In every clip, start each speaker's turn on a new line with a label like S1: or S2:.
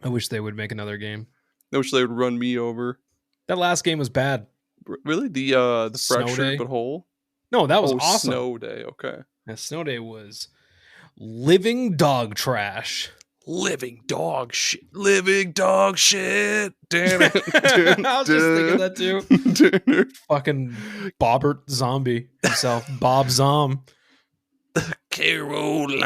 S1: I wish they would make another game.
S2: I wish they would run me over.
S1: That last game was bad.
S2: Really? The
S1: Snow
S2: fractured
S1: Day?
S2: but whole?
S1: No, that was awesome.
S2: Snow Day, okay.
S1: Yeah, Snow Day was living dog trash.
S2: Living dog shit. Living dog shit. Damn it.
S1: I was just thinking that too. Fucking Bobbert Zombie himself. Bob Zom.
S2: Carolina.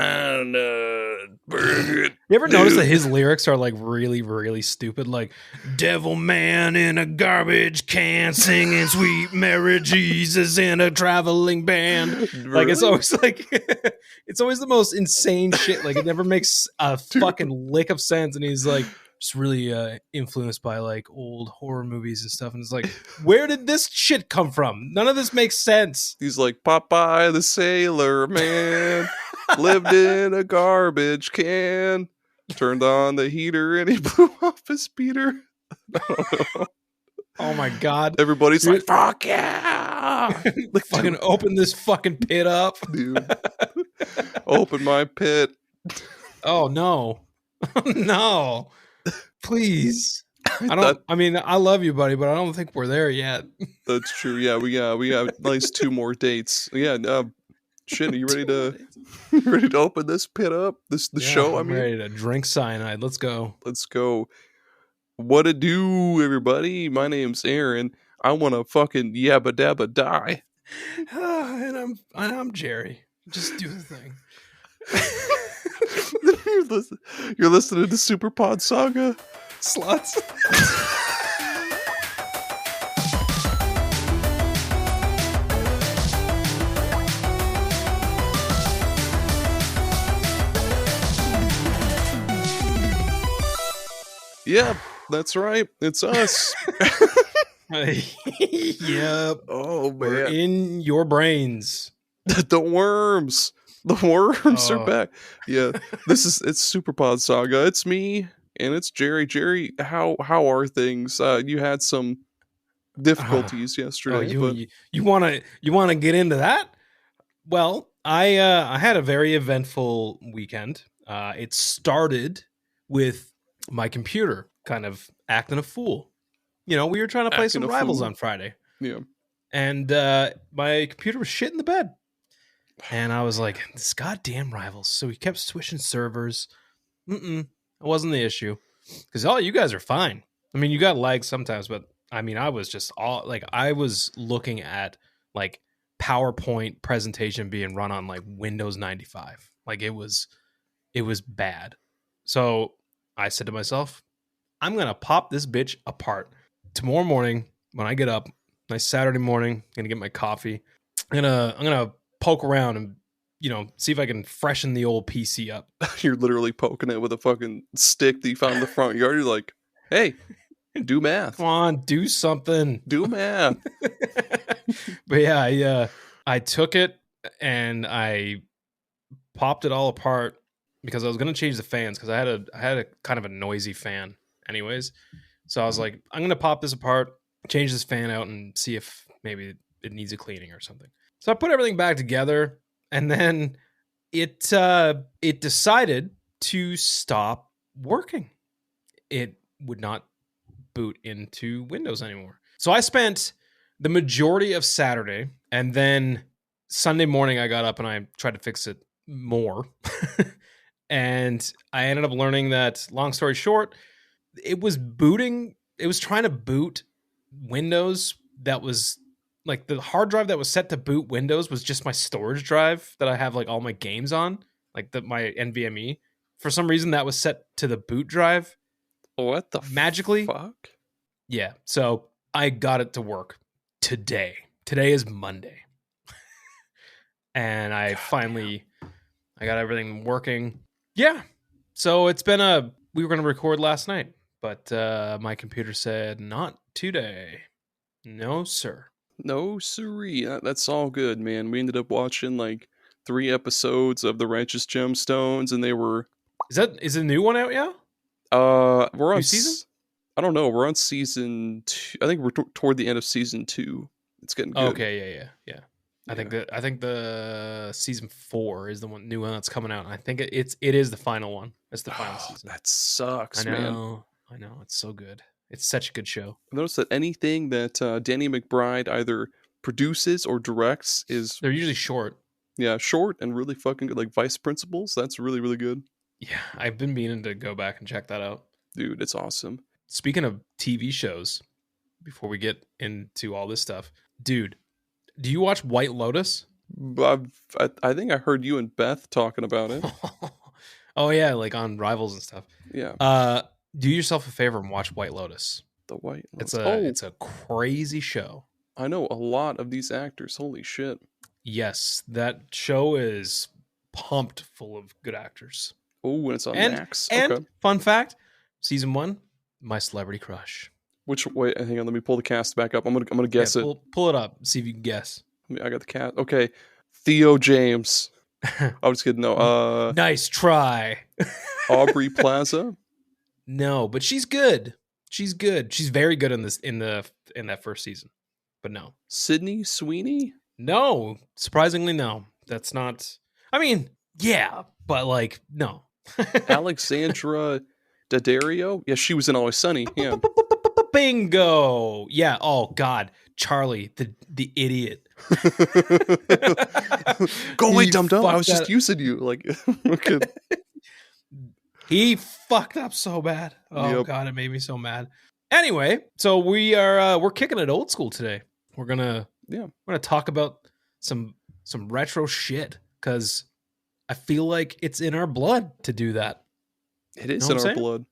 S1: You ever notice that his lyrics are like really, really stupid? Like, devil man in a garbage can singing sweet Mary Jesus in a traveling band.
S2: Really?
S1: Like, it's always like, it's always the most insane shit. Like, it never makes a fucking lick of sense. And he's like, just really influenced by like old horror movies and stuff. And it's like, where did this shit come from? None of this makes sense.
S2: He's like Popeye the Sailor Man. Lived in a garbage can. Turned on the heater and he blew off his beater. I don't know.
S1: Oh my god.
S2: Everybody's like, fuck yeah.
S1: Like, fucking open this fucking pit up.
S2: Dude. Open my pit.
S1: Oh no. No. Please. I mean, I love you, buddy, but I don't think we're there yet.
S2: That's true. Yeah, we got at least 2 more dates. Yeah, shit, are you ready to open this pit up? The show?
S1: I'm ready to drink cyanide. Let's go.
S2: Let's go. What to do, everybody? My name's Aaron. I want to fucking yabba dabba die.
S1: And I'm Gerry. Just do the thing.
S2: You're listening to SuperPod Saga.
S1: Sluts.
S2: Yep, that's right. It's us.
S1: Yep.
S2: Oh man.
S1: We're in your brains.
S2: The worms. The worms are back. Yeah. It's SuperPod Saga. It's me and it's Gerry. Gerry, how are things? You had some difficulties yesterday.
S1: You wanna get into that? Well, I had a very eventful weekend. It started with my computer kind of acting a fool. You know, we were trying to play some Rivals on Friday.
S2: Yeah.
S1: And my computer was shit in the bed. And I was like, this goddamn Rivals. So we kept switching servers. It wasn't the issue. Because all you guys are fine. I mean, you got lag sometimes, but I mean, I was just I was looking at like PowerPoint presentation being run on like Windows 95. Like it was bad. So I said to myself, I'm going to pop this bitch apart. Tomorrow morning, when I get up, nice Saturday morning, going to get my coffee. I'm gonna poke around and, you know, see if I can freshen the old PC up.
S2: You're literally poking it with a fucking stick that you found in the front yard. You're like, hey, do math.
S1: Come on, do something.
S2: Do math.
S1: But yeah, I took it and I popped it all apart because I was going to change the fans because I had a kind of a noisy fan anyways. So I was like, I'm going to pop this apart, change this fan out and see if maybe it needs a cleaning or something. So I put everything back together and then it decided to stop working. It would not boot into Windows anymore. So I spent the majority of Saturday and then Sunday morning I got up and I tried to fix it more. And I ended up learning that, long story short, it was trying to boot Windows that was like the hard drive that was set to boot Windows was just my storage drive that I have like all my games on, like my NVMe. For some reason that was set to the boot drive.
S2: What the
S1: magically?
S2: Fuck?
S1: Yeah. So I got it to work today. Today is Monday. And I got everything working. Yeah. So it's been we were going to record last night, but my computer said not today. No, sir.
S2: No, siree. That's all good, man. We ended up watching like 3 episodes of The Righteous Gemstones, and they were...
S1: Is a new one out yet?
S2: We're on...
S1: New season?
S2: I don't know. We're on season 2. I think we're toward the end of season 2. It's getting good.
S1: Okay, yeah. I think the season 4 is the new one that's coming out. I think it is the final one. It's the final season.
S2: That sucks, man.
S1: I know. It's so good. It's such a good show.
S2: I noticed that anything that Danny McBride either produces or directs
S1: they're usually short.
S2: Yeah, short and really fucking good. Like Vice Principals, that's really, really good.
S1: Yeah, I've been meaning to go back and check that out.
S2: Dude, it's awesome.
S1: Speaking of TV shows, before we get into all this stuff, dude, do you watch White Lotus?
S2: I think I heard you and Beth talking about it.
S1: Oh yeah, like on Rivals and stuff.
S2: Yeah.
S1: Do yourself a favor and watch White Lotus.
S2: The White Lotus.
S1: It's a crazy show.
S2: I know a lot of these actors. Holy shit.
S1: Yes, that show is pumped full of good actors.
S2: Oh, when it's on Max.
S1: And fun fact, season 1, my celebrity crush.
S2: Wait, hang on, let me pull the cast back up. I'm gonna guess it.
S1: Pull it up, see if you can guess.
S2: I got the cast. Okay. Theo James. I'm just kidding. No.
S1: Nice try.
S2: Aubrey Plaza.
S1: No, but she's good. She's good. She's very good in that first season. But no.
S2: Sydney Sweeney?
S1: No. Surprisingly, no. That's not. I mean, yeah, but like, no.
S2: Alexandra Daddario? Yeah, she was in Always Sunny. Yeah.
S1: Bingo. Yeah. Oh God, Charlie, the idiot.
S2: Go away, dum dum. I was just using you. Like, okay.
S1: He fucked up so bad. Oh
S2: Yep.
S1: God, it made me so mad. Anyway, so we're kicking it old school today. We're gonna talk about some retro shit because I feel like it's in our blood to do that.
S2: It is in our blood.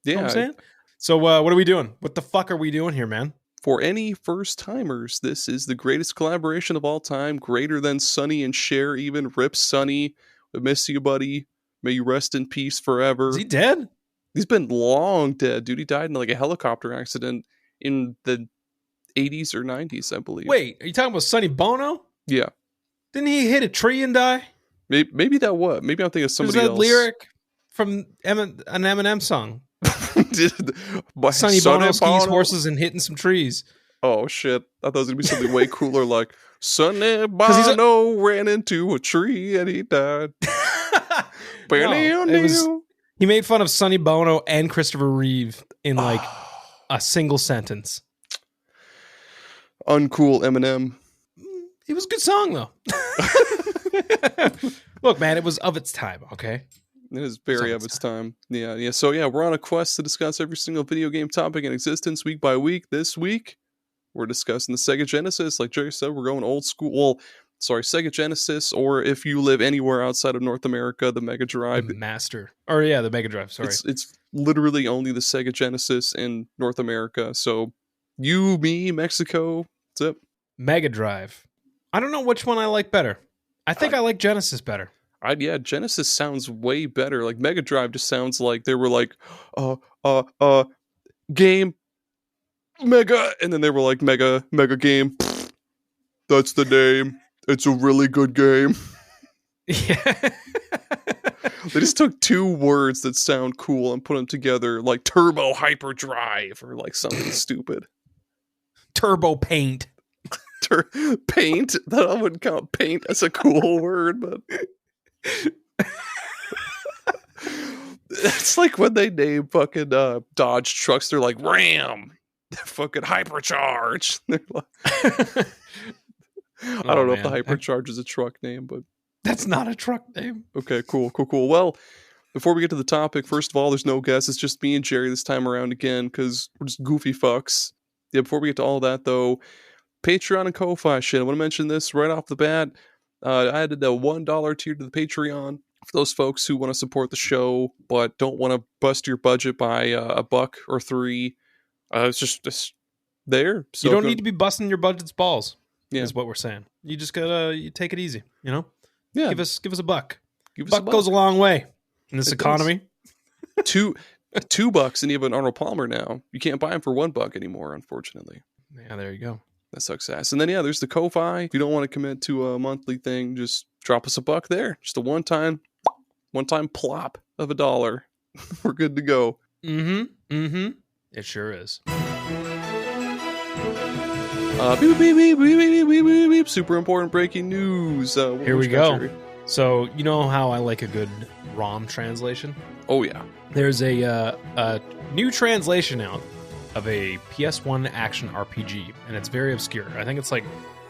S2: Yeah.
S1: Know what I'm saying? So what are we doing? What the fuck are we doing here, man?
S2: For any first timers, this is the greatest collaboration of all time, greater than Sonny and Cher. Even rip Sonny. We miss you, buddy. May you rest in peace forever.
S1: Is he dead?
S2: He's been long dead, dude. He died in like a helicopter accident in the 80s or 90s, I believe.
S1: Wait, are you talking about Sonny Bono?
S2: Yeah.
S1: Didn't he hit a tree and die?
S2: Maybe that was. Maybe I'm thinking of somebody else.
S1: There's that lyric from an Eminem song.
S2: Sonny
S1: Bono skis horses and hitting some trees.
S2: Oh shit! I thought it was gonna be something way cooler, like Sonny Bono ran into a tree and he died.
S1: No, he made fun of Sonny Bono and Christopher Reeve in like a single sentence.
S2: Uncool Eminem.
S1: It was a good song though. Look, man, it was of its time. Okay.
S2: It is very of its time. Yeah. So yeah, we're on a quest to discuss every single video game topic in existence week by week. This week, we're discussing the Sega Genesis. Like Jerry said, we're going old school. Well, Sega Genesis, or if you live anywhere outside of North America, the Mega Drive.
S1: The Master. Or yeah, the Mega Drive, sorry.
S2: It's literally only the Sega Genesis in North America. So you, me, Mexico, that's it.
S1: Mega Drive. I don't know which one I like better. I think I like Genesis better.
S2: Genesis sounds way better. Like Mega Drive just sounds like they were like, game, Mega, and then they were like Mega game. That's the name. It's a really good game.
S1: Yeah.
S2: They just took two words that sound cool and put them together, like Turbo Hyperdrive or like something stupid.
S1: Turbo Paint.
S2: Paint? That I wouldn't count paint as a cool word, but it's like when they name fucking Dodge trucks, they're like Ram. They're fucking hypercharged. They're like, I don't know if the hypercharge is a truck name, but
S1: that's not a truck name.
S2: Okay, cool. Well, before we get to the topic, first of all, there's no guests. It's just me and Jerry this time around again because we're just goofy fucks. Yeah, before we get to all that, though, Patreon and Ko-Fi shit. I want to mention this right off the bat. I added a $1 tier to the Patreon for those folks who want to support the show but don't want to bust your budget by a buck or $3. It's just there. So
S1: you don't need to be busting your budget's balls.
S2: Yeah.
S1: Is what we're saying. You just gotta take it easy. You know.
S2: Yeah.
S1: Give us a buck.
S2: Buck
S1: goes a long way in this economy.
S2: $2 and you have an Arnold Palmer now. You can't buy him for $1 anymore, unfortunately.
S1: Yeah, there you go.
S2: That sucks ass. And then there's the Ko-Fi. If you don't want to commit to a monthly thing, just drop us a buck there. Just a one-time plop of $1. We're good to go.
S1: Mm-hmm. It sure is.
S2: Beep, beep, beep, beep, beep, beep, beep, beep. Super important breaking news.
S1: Here we go. So, you know how I like a good ROM translation?
S2: Oh, yeah.
S1: There's a new translation out of a PS1 action RPG, and it's very obscure. I think it's like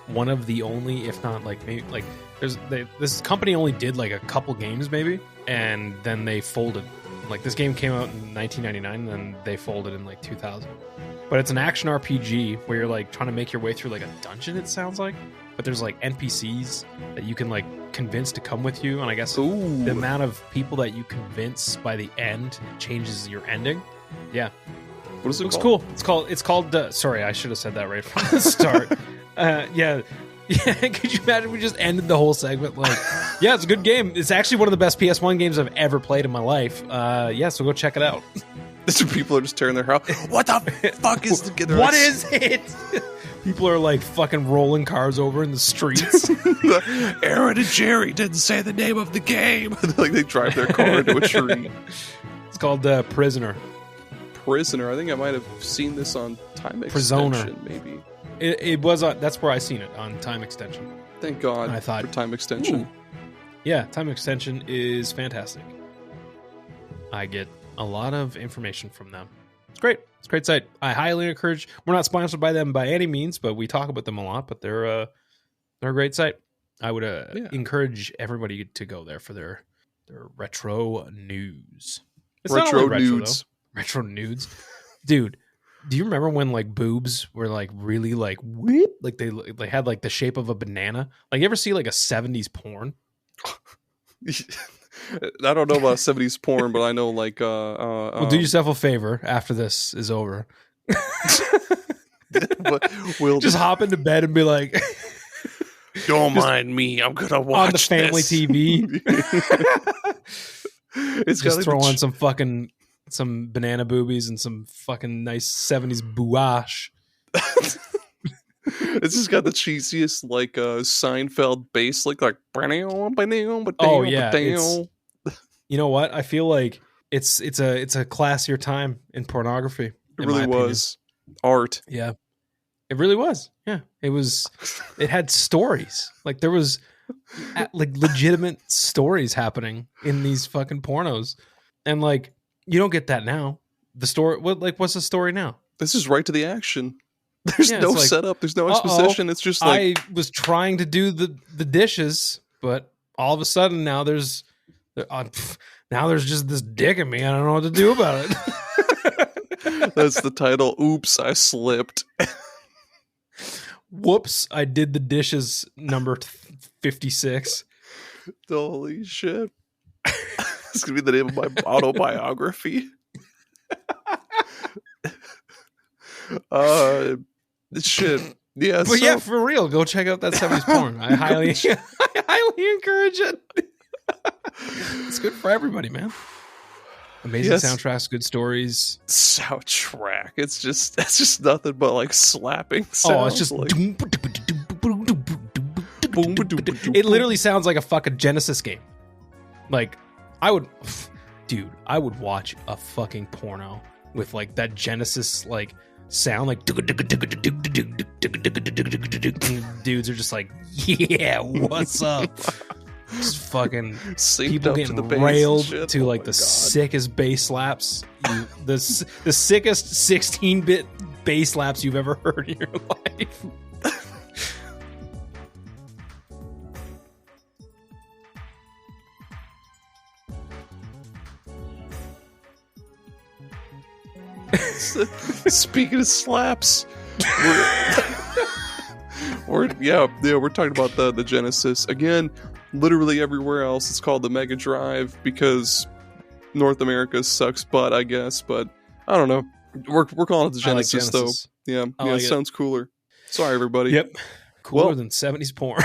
S1: one of the only, if not like maybe like this company only did like a couple games maybe, and then they folded. Like this game came out in 1999, and then they folded in like 2000. But it's an action RPG where you're like trying to make your way through like a dungeon. It sounds like, but there's like NPCs that you can like convince to come with you, and I guess the amount of people that you convince by the end changes your ending. Yeah.
S2: What is it
S1: Looks
S2: called?
S1: cool. It's called sorry, I should have said that right from the start. Yeah. Could you imagine we just ended the whole segment like, yeah, it's a good game. It's actually one of the best PS1 games I've ever played in my life. Yeah, so go check it out.
S2: People are just tearing their house. What the fuck is the
S1: What is it? People are like fucking rolling cars over in the streets.
S2: Aaron and Gerry didn't say the name of the game. Like they drive their car into a tree.
S1: It's called Prisoner.
S2: Prisoner. I think I might have seen this on Time Extension, maybe.
S1: It was that's where I seen it, on Time Extension.
S2: Thank God
S1: I thought,
S2: for Time Extension.
S1: Ooh. Yeah, Time Extension is fantastic. I get a lot of information from them. It's great. It's a great site. I highly encourage. We're not sponsored by them by any means, but we talk about them a lot. But they're a great site. I would encourage everybody to go there for their retro news. It's
S2: retro
S1: not
S2: nudes.
S1: Retro nudes, dude. Do you remember when like boobs were like really like whoop? Like they had like the shape of a banana? Like you ever see like a 70s porn?
S2: I don't know about 70s porn, but I know like
S1: well, do yourself a favor after this is over.
S2: We'll
S1: just hop into bed and be like,
S2: don't mind me, I'm gonna watch
S1: on the family
S2: this.
S1: TV.
S2: It's
S1: just throw on some banana boobies and some fucking nice 70s bouache.
S2: It's just got the cheesiest like Seinfeld bass like
S1: oh yeah. You know what? I feel like it's a classier time in pornography.
S2: It really was art.
S1: Yeah. It really was. Yeah. It had stories. Like there was like legitimate stories happening in these fucking pornos. And like you don't get that now. The story what's the story now?
S2: This is right to the action. There's no setup. There's no exposition. It's just like
S1: I was trying to do the dishes, but all of a sudden now there's just this dick in me. I don't know what to do about it.
S2: That's the title. Oops, I slipped.
S1: Whoops, I did the dishes. Number 56.
S2: Holy shit! It's gonna be the name of my autobiography. Shit. Yeah,
S1: but yeah, for real, go check out that 70s porn. I highly encourage it. It's good for everybody, man. Amazing soundtracks, good stories.
S2: Soundtrack. That's just nothing but like slapping sounds.
S1: Oh, it's just like... It literally sounds like a fucking Genesis game. Like I would watch a fucking porno with like that Genesis like sound, like dudes are just like, yeah, what's up? Just fucking
S2: synced
S1: people
S2: up
S1: getting
S2: to the bass
S1: railed to like the
S2: God.
S1: Sickest bass slaps, the sickest 16-bit bass slaps you've ever heard in your life.
S2: Speaking of slaps, we're talking about the Genesis again. Literally everywhere else, it's called the Mega Drive because North America sucks butt, I guess. But I don't know. We're calling it the Genesis, though. Yeah, it sounds cooler. Sorry, everybody.
S1: Yep, cooler than 70s porn.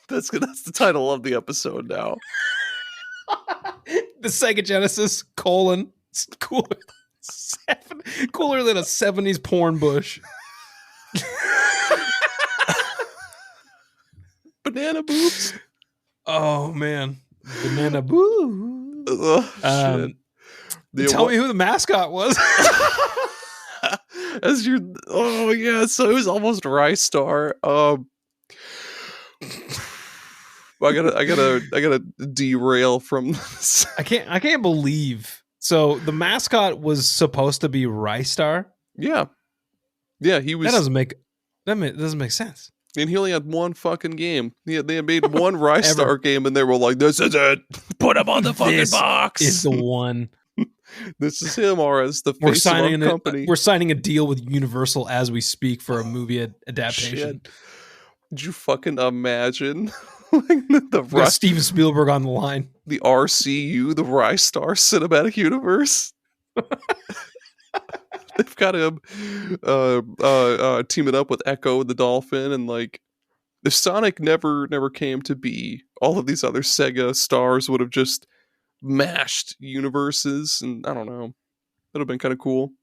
S2: That's the title of the episode now.
S1: The Sega Genesis : cooler than a 70s porn bush.
S2: Banana boobs.
S1: Oh man, banana boobs.
S2: Shit.
S1: Tell me who the mascot was.
S2: as your so it was almost Rystar. I gotta derail from this.
S1: I can't believe. So the mascot was supposed to be Rystar.
S2: Yeah, he was.
S1: That doesn't make sense.
S2: And he only had one fucking game. Yeah, they had made one Rystar game, and they were like, "This is it. Put him on the fucking box.
S1: Is the one.
S2: This is him, or as the face of our company.
S1: We're signing a deal with Universal as we speak for a movie adaptation."
S2: Shit. Did you fucking imagine?
S1: Steven Spielberg on the line.
S2: The RCU, the Rystar Cinematic Universe. They've got him teaming up with Echo the Dolphin, and like, if Sonic never came to be, all of these other Sega stars would have just mashed universes, and I don't know. That'd have been kind of cool.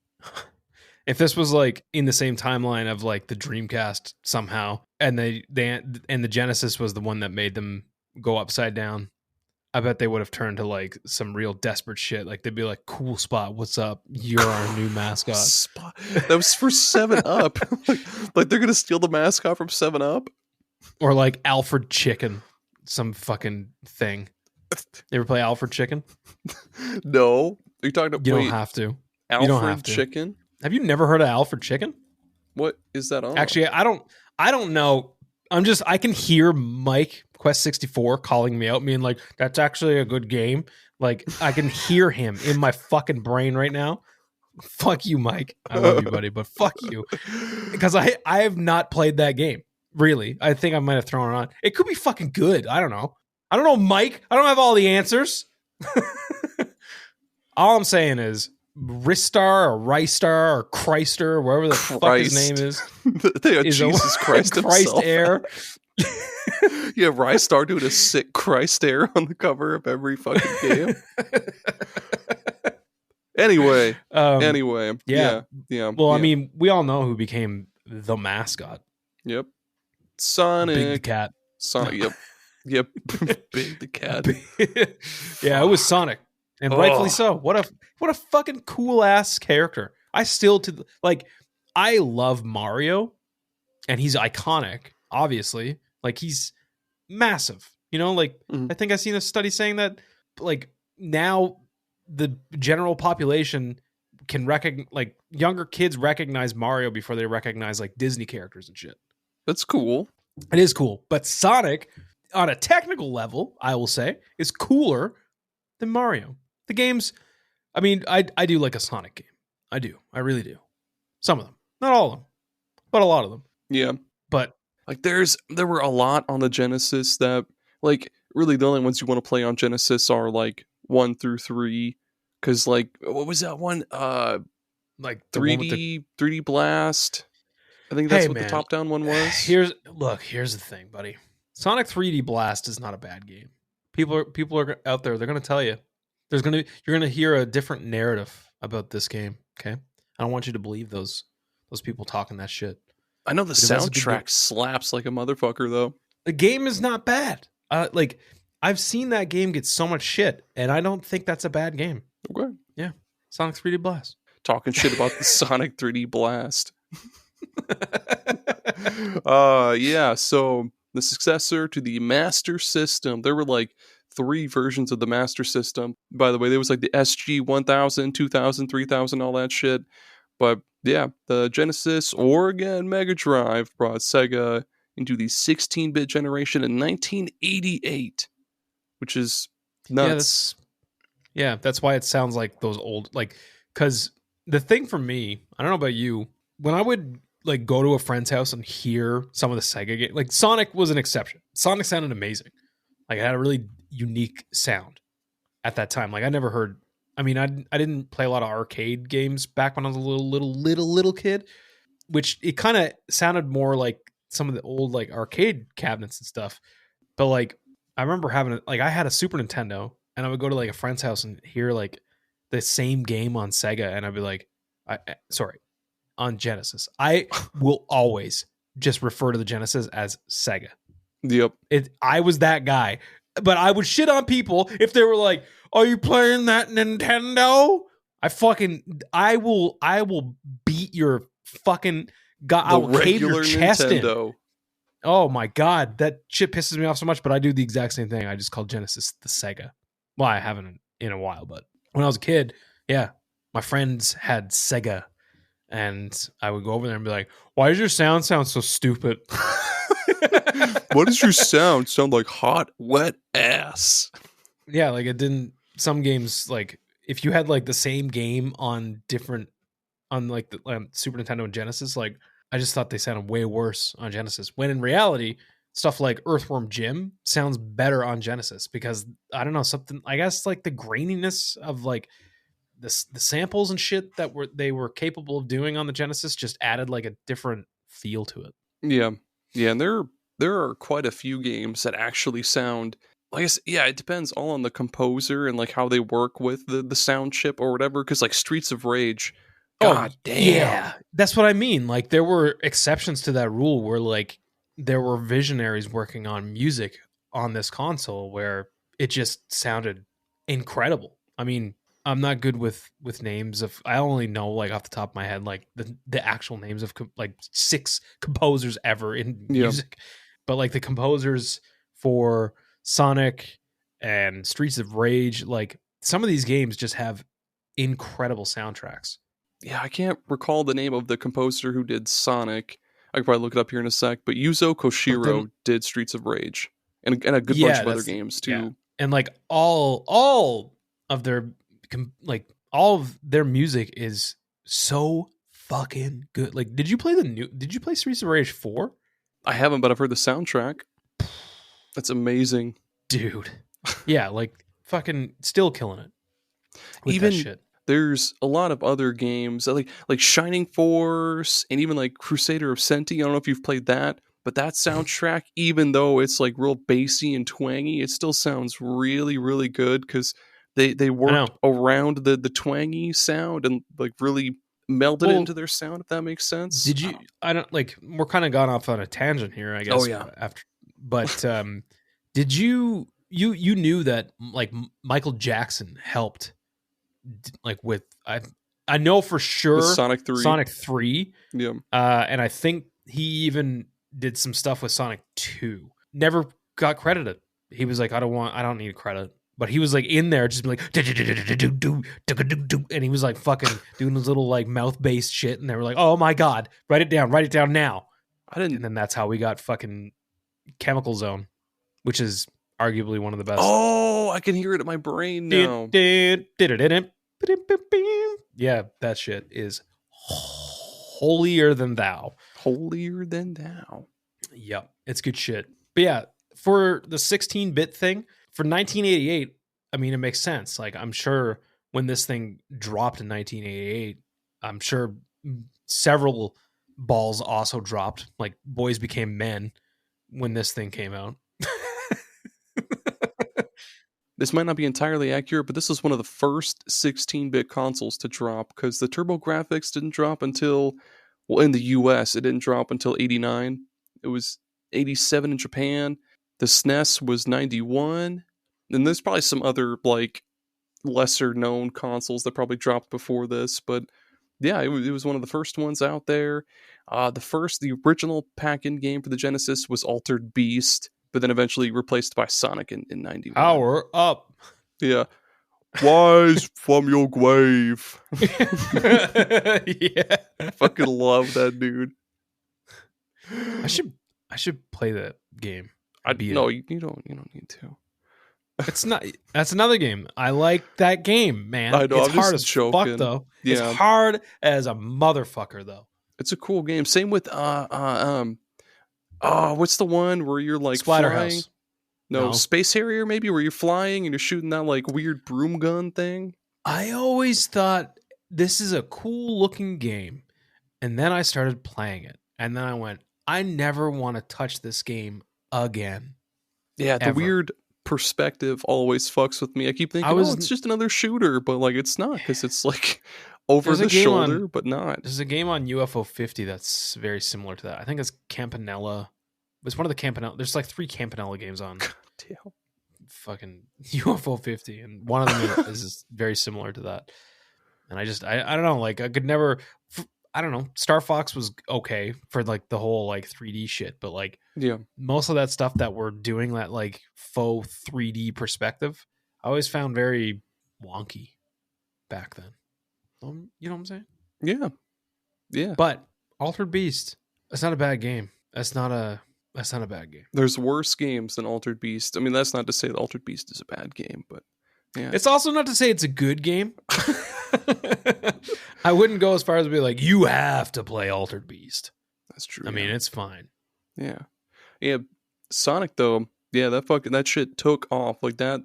S1: If this was like in the same timeline of like the Dreamcast somehow, and the Genesis was the one that made them go upside down, I bet they would have turned to like some real desperate shit. Like they'd be like, "Cool Spot, what's up? You're our new mascot."
S2: Spot. That was for 7-Up. like they're gonna steal the mascot from 7-Up,
S1: or like Alfred Chicken, some fucking thing. You ever play Alfred Chicken?
S2: No. Are you talking about?
S1: You don't have to.
S2: Alfred
S1: you don't have to.
S2: Chicken.
S1: Have you never heard of Alfred Chicken?
S2: What is that on?
S1: Actually, I don't know. I can hear Mike Quest 64 calling me out, being like, "That's actually a good game." Like, I can hear him in my fucking brain right now. Fuck you, Mike. I love you, buddy, but fuck you. Because I have not played that game. Really. I think I might have thrown it on. It could be fucking good. I don't know. Mike. I don't have all the answers. All I'm saying is Ristar or Rystar or Christer, wherever the fuck his name is.
S2: They are Jesus Christ himself.
S1: Christ Air.
S2: Yeah, Rystar doing a sick Christ Air on the cover of every fucking game. Anyway. Yeah.
S1: Well, I mean, we all know who became the mascot.
S2: Yep. Sonic.
S1: Big the cat.
S2: Sonic, yep. Big the cat.
S1: Yeah, it was Sonic. And rightfully so. What a fucking cool ass character. I love Mario, and he's iconic, obviously. Like, he's massive. You know, like, I think I've seen a study saying that, like, now the general population can like, younger kids recognize Mario before they recognize, like, Disney characters and shit.
S2: That's cool.
S1: It is cool. But Sonic, on a technical level, I will say, is cooler than Mario. The games, I mean, I do like a Sonic game. I do. I really do. Some of them. Not all of them. But a lot of them.
S2: Yeah.
S1: But
S2: like, there were a lot on the Genesis that, like, really the only ones you want to play on Genesis are like 1 through 3. Because, like, what was that one? Like 3D Blast. I think that's what the top-down one was.
S1: Here's the thing, buddy. Sonic 3D Blast is not a bad game. People are out there. They're going to tell you. You're going to hear a different narrative about this game. Okay, I don't want you to believe those people talking that shit.
S2: I know the soundtrack slaps like a motherfucker, though.
S1: The game is not bad. Like, I've seen that game get so much shit, and I don't think that's a bad game.
S2: Okay.
S1: Yeah, Sonic 3D Blast.
S2: Talking shit about the Sonic 3D Blast. Yeah. So the successor to the Master System. There were like 3 versions of the Master System. By the way, there was like the SG 1000, 2000, 3000, all that shit. But yeah, the Genesis or again Mega Drive brought Sega into the 16-bit generation in 1988, which is nuts.
S1: Yeah, that's why it sounds like those old, like, because the thing for me, I don't know about you, when I would like go to a friend's house and hear some of the Sega games, like Sonic was an exception. Sonic sounded amazing. Like, it had a really unique sound at that time. Like, I never heard, I mean, I didn't play a lot of arcade games back when I was a little kid, which it kind of sounded more like some of the old like arcade cabinets and stuff. But like, I remember having I had a Super Nintendo, and I would go to like a friend's house and hear like the same game on Sega, and I'd be like, on Genesis. I will always just refer to the Genesis as Sega.
S2: Yep.
S1: I was that guy. But I would shit on people if they were like, "Are you playing that Nintendo?" I will beat your fucking got
S2: The
S1: I'll cave your
S2: regular
S1: chest in.
S2: Nintendo.
S1: Oh my god, that shit pisses me off so much. But I do the exact same thing. I just call Genesis the Sega. Well, I haven't in a while, but when I was a kid, yeah, my friends had Sega, and I would go over there and be like, "Why does your sound so stupid?"
S2: What does your sound like? Hot, wet ass.
S1: Yeah, like it didn't. Some games, like if you had like the same game on like the Super Nintendo and Genesis, like I just thought they sounded way worse on Genesis. When in reality, stuff like Earthworm Jim sounds better on Genesis because I don't know, something. I guess like the graininess of like the samples and shit that they were capable of doing on the Genesis just added like a different feel to it.
S2: Yeah, and there are quite a few games that actually sound. Like I said, yeah, it depends all on the composer and like how they work with the sound chip or whatever. Because like Streets of Rage, god damn,
S1: yeah, that's what I mean. Like there were exceptions to that rule where like there were visionaries working on music on this console where it just sounded incredible. I mean, I'm not good with names of. I only know like off the top of my head like the actual names of like 6 composers ever in music, but like the composers for Sonic and Streets of Rage, like some of these games just have incredible soundtracks.
S2: Yeah, I can't recall the name of the composer who did Sonic. I could probably look it up here in a sec. But Yuzo Koshiro did Streets of Rage and a good bunch of other games too.
S1: Yeah. And like all of their all of their music is so fucking good. Like, did you play Streets of Rage 4?
S2: I haven't, but I've heard the soundtrack. That's amazing,
S1: dude. Yeah, like fucking still killing it. With
S2: even
S1: that shit.
S2: There's a lot of other games like Shining Force and even like Crusader of Centy. I don't know if you've played that, but that soundtrack, even though it's like real bassy and twangy, it still sounds really, really good because they worked around the twangy sound and like really melded it into their sound, if that makes sense.
S1: Did you? I don't like. We're kind of gone off on a tangent here, I guess.
S2: Oh yeah.
S1: But did you knew that like Michael Jackson helped like with I know for sure
S2: with Sonic 3.
S1: Yeah. And I think he even did some stuff with Sonic 2. Never got credited. He was like, I don't need credit. But he was like in there just like and he was like fucking doing his little like mouth-based shit, and they were like, oh my god, write it down now. And then that's how we got fucking Chemical Zone, which is arguably one of the best.
S2: Oh, I can hear it in my brain now.
S1: Yeah, that shit is holier than thou.
S2: Holier than thou.
S1: Yep, it's good shit. But yeah, for the 16-bit thing, for 1988, I mean, it makes sense. Like, I'm sure when this thing dropped in 1988, I'm sure several balls also dropped. Like, boys became men when this thing came out.
S2: This might not be entirely accurate, but this was one of the first 16-bit consoles to drop because the TurboGrafx didn't drop until, well, in the US, it didn't drop until 89. It was 87 in Japan. The SNES was 91. And there's probably some other, like, lesser-known consoles that probably dropped before this, but yeah, it was one of the first ones out there. The original pack-in game for the Genesis was Altered Beast, but then eventually replaced by Sonic in 91.
S1: Power up.
S2: Yeah. Rise from your grave.
S1: Yeah.
S2: I fucking love that dude.
S1: I should play that game.
S2: No, you don't need to.
S1: It's not. That's another game. I like that game, man.
S2: I know.
S1: It's hard as fuck, though. Yeah. It's hard as a motherfucker, though.
S2: It's a cool game. Same with what's the one where you're like
S1: Splatterhouse?
S2: No, Space Harrier maybe, where you're flying and you're shooting that like weird broom gun thing.
S1: I always thought this is a cool looking game, and then I started playing it, and then I went, I never want to touch this game again.
S2: Yeah, the weird perspective always fucks with me. I keep thinking, it's just another shooter, but like it's not, because it's like over the shoulder, but not.
S1: There's a game on UFO 50 that's very similar to that. I think it's Campanella. It's one of the Campanella. There's like 3 Campanella games on fucking UFO 50, and one of them is very similar to that. And I don't know, like I could never. I don't know. Star Fox was okay for like the whole like 3D shit, but like
S2: Yeah.
S1: most of that stuff that we're doing, that like faux 3D perspective, I always found very wonky back then. You know what I'm saying?
S2: Yeah. Yeah.
S1: But Altered Beast, that's not a bad game. That's not a bad game.
S2: There's worse games than Altered Beast. I mean, that's not to say that Altered Beast is a bad game, but yeah.
S1: It's also not to say it's a good game. I wouldn't go as far as to be like, you have to play Altered Beast.
S2: That's true.
S1: I mean, it's fine.
S2: Yeah. Yeah. Sonic though, yeah, that shit took off. Like that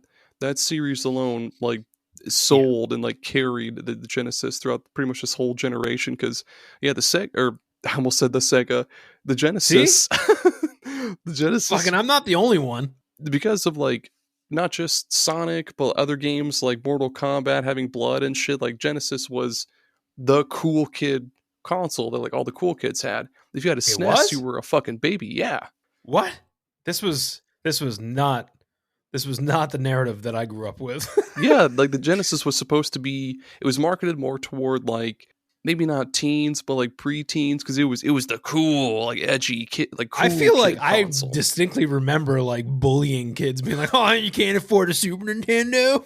S2: series alone, like sold and like carried the Genesis throughout pretty much this whole generation. Because the Sega, or I almost said the Sega, the Genesis. The Genesis.
S1: Fucking, I'm not the only one.
S2: Because of like not just Sonic, but other games like Mortal Kombat having blood and shit. Like Genesis was the cool kid console that like all the cool kids had. If you had a SNES, you were a fucking baby. Yeah.
S1: What? This was not the narrative that I grew up with.
S2: Yeah, like the Genesis was supposed to be, it was marketed more toward like maybe not teens, but like pre-teens, because it was the cool, like edgy kid, like cool.
S1: I feel like
S2: console.
S1: I distinctly remember like bullying kids, being like, "Oh, you can't afford a Super Nintendo."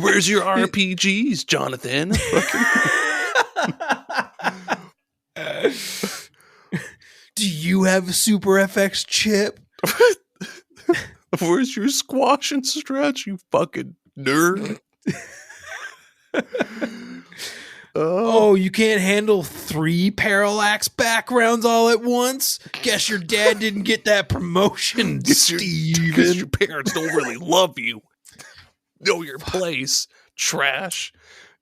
S2: Where's your RPGs, Jonathan?
S1: Do you have a Super FX chip?
S2: Where's your squash and stretch, you fucking nerd?
S1: Oh, you can't handle 3 parallax backgrounds all at once? Guess your dad didn't get that promotion, Steven.
S2: Guess your parents don't really love you. Know your place, trash.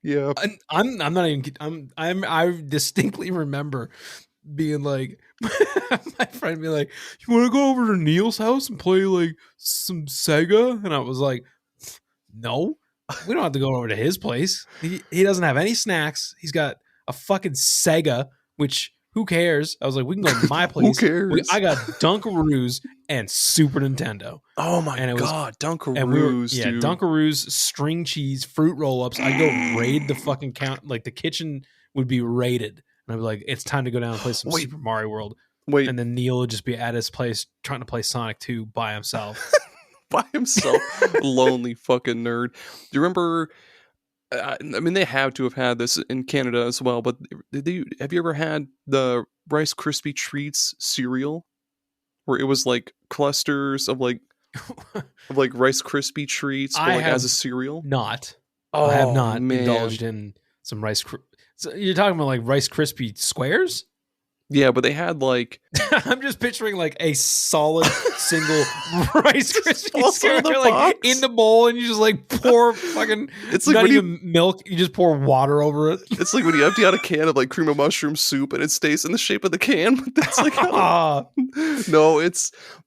S2: Yeah,
S1: I'm not even. I distinctly remember being like, my friend be like, "You want to go over to Neil's house and play like some Sega?" And I was like, "No, we don't have to go over to his place. He doesn't have any snacks. He's got a fucking Sega, which who cares?" I was like, "We can go to my place.
S2: Who cares?
S1: I got Dunkaroos and Super Nintendo."
S2: Oh my god, Dunkaroos, dude.
S1: Dunkaroos, string cheese, fruit roll-ups. I go raid the fucking count. Like the kitchen would be raided, and I'd be like, "It's time to go down and play some Super Mario World."
S2: Wait,
S1: and then Neil would just be at his place trying to play Sonic 2 by himself.
S2: By himself, lonely fucking nerd. Do you remember? I mean, they have to have had this in Canada as well. But have you ever had the Rice Krispie Treats cereal, where it was like clusters of like Rice Krispie Treats, but like as a cereal?
S1: Not.
S2: Oh,
S1: I have not
S2: man.
S1: indulged in some Rice. So you're talking about like Rice Krispie squares?
S2: Yeah, but they had like
S1: I'm just picturing like a solid single Rice Krispie square like
S2: box.
S1: in the bowl, and you just like pour fucking.
S2: It's like
S1: not even milk. You just pour water over it.
S2: It's like when you empty out a can of like cream of mushroom soup, and it stays in the shape of the can. But that's like no,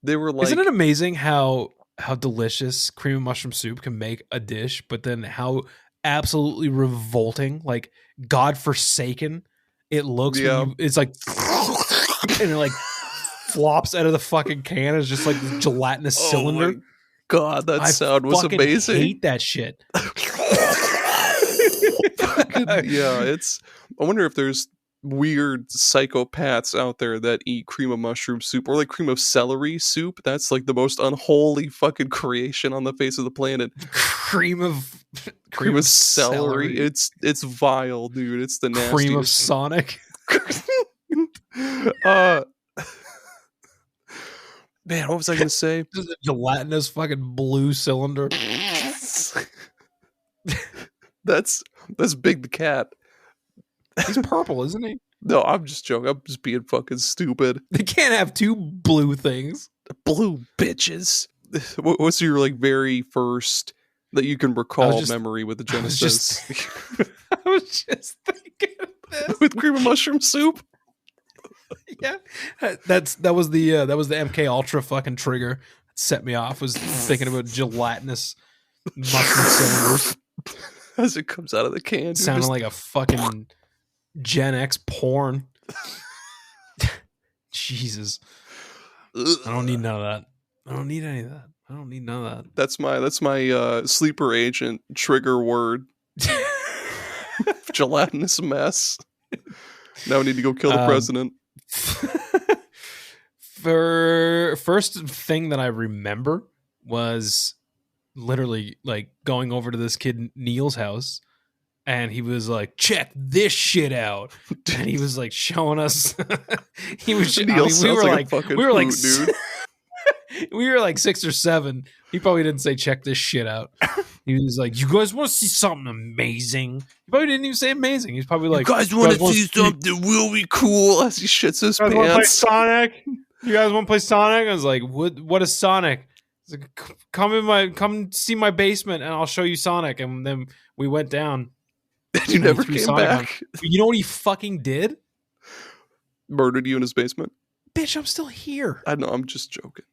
S2: they were like.
S1: Isn't it amazing how delicious cream of mushroom soup can make a dish, but then how absolutely revolting, like godforsaken it looks.
S2: Yeah.
S1: It's like, and it like flops out of the fucking can as just like this gelatinous cylinder.
S2: My God, that sound was amazing.
S1: I hate that shit.
S2: Yeah, I wonder if there's weird psychopaths out there that eat cream of mushroom soup or like cream of celery soup. That's like the most unholy fucking creation on the face of the planet.
S1: Cream of
S2: celery. It's vile, dude. It's the nastiest.
S1: Cream of Sonic.
S2: Man, what was I gonna say?
S1: Just a gelatinous fucking blue cylinder.
S2: That's Big the Cat.
S1: He's purple, isn't he?
S2: No, I'm just joking. I'm just being fucking stupid.
S1: They can't have two blue things.
S2: Blue bitches. What's your like very first that you can recall memory with the Genesis?
S1: I was just thinking of this.
S2: With cream of mushroom soup.
S1: Yeah, that was the MK Ultra fucking trigger that set me off. Was thinking about gelatinous mushroom cylinders
S2: as it comes out of the can,
S1: sounding like a fucking Gen X porn. Jesus, I don't need none of that. I don't need any of that. I don't need none of that.
S2: That's my sleeper agent trigger word. Gelatinous mess. Now we need to go kill the president.
S1: For first thing that I remember was literally like going over to this kid Neil's house, and he was like, "Check this shit out," and he was like showing us. He was.
S2: Neil we were like, dude.
S1: We were like 6 or 7. He probably didn't say "check this shit out." He was like, "You guys want to see something amazing?" He probably didn't even say amazing. He's probably like,
S2: "You guys want to see something really cool?" As he shits his pants.
S1: Want to play Sonic? You guys want to play Sonic? I was like, "What is Sonic?" He's like, come see my basement, and I'll show you Sonic. And then we went down.
S2: You never came back.
S1: You know what he fucking did?
S2: Murdered you in his basement.
S1: Bitch, I'm still here.
S2: I know. I'm just joking.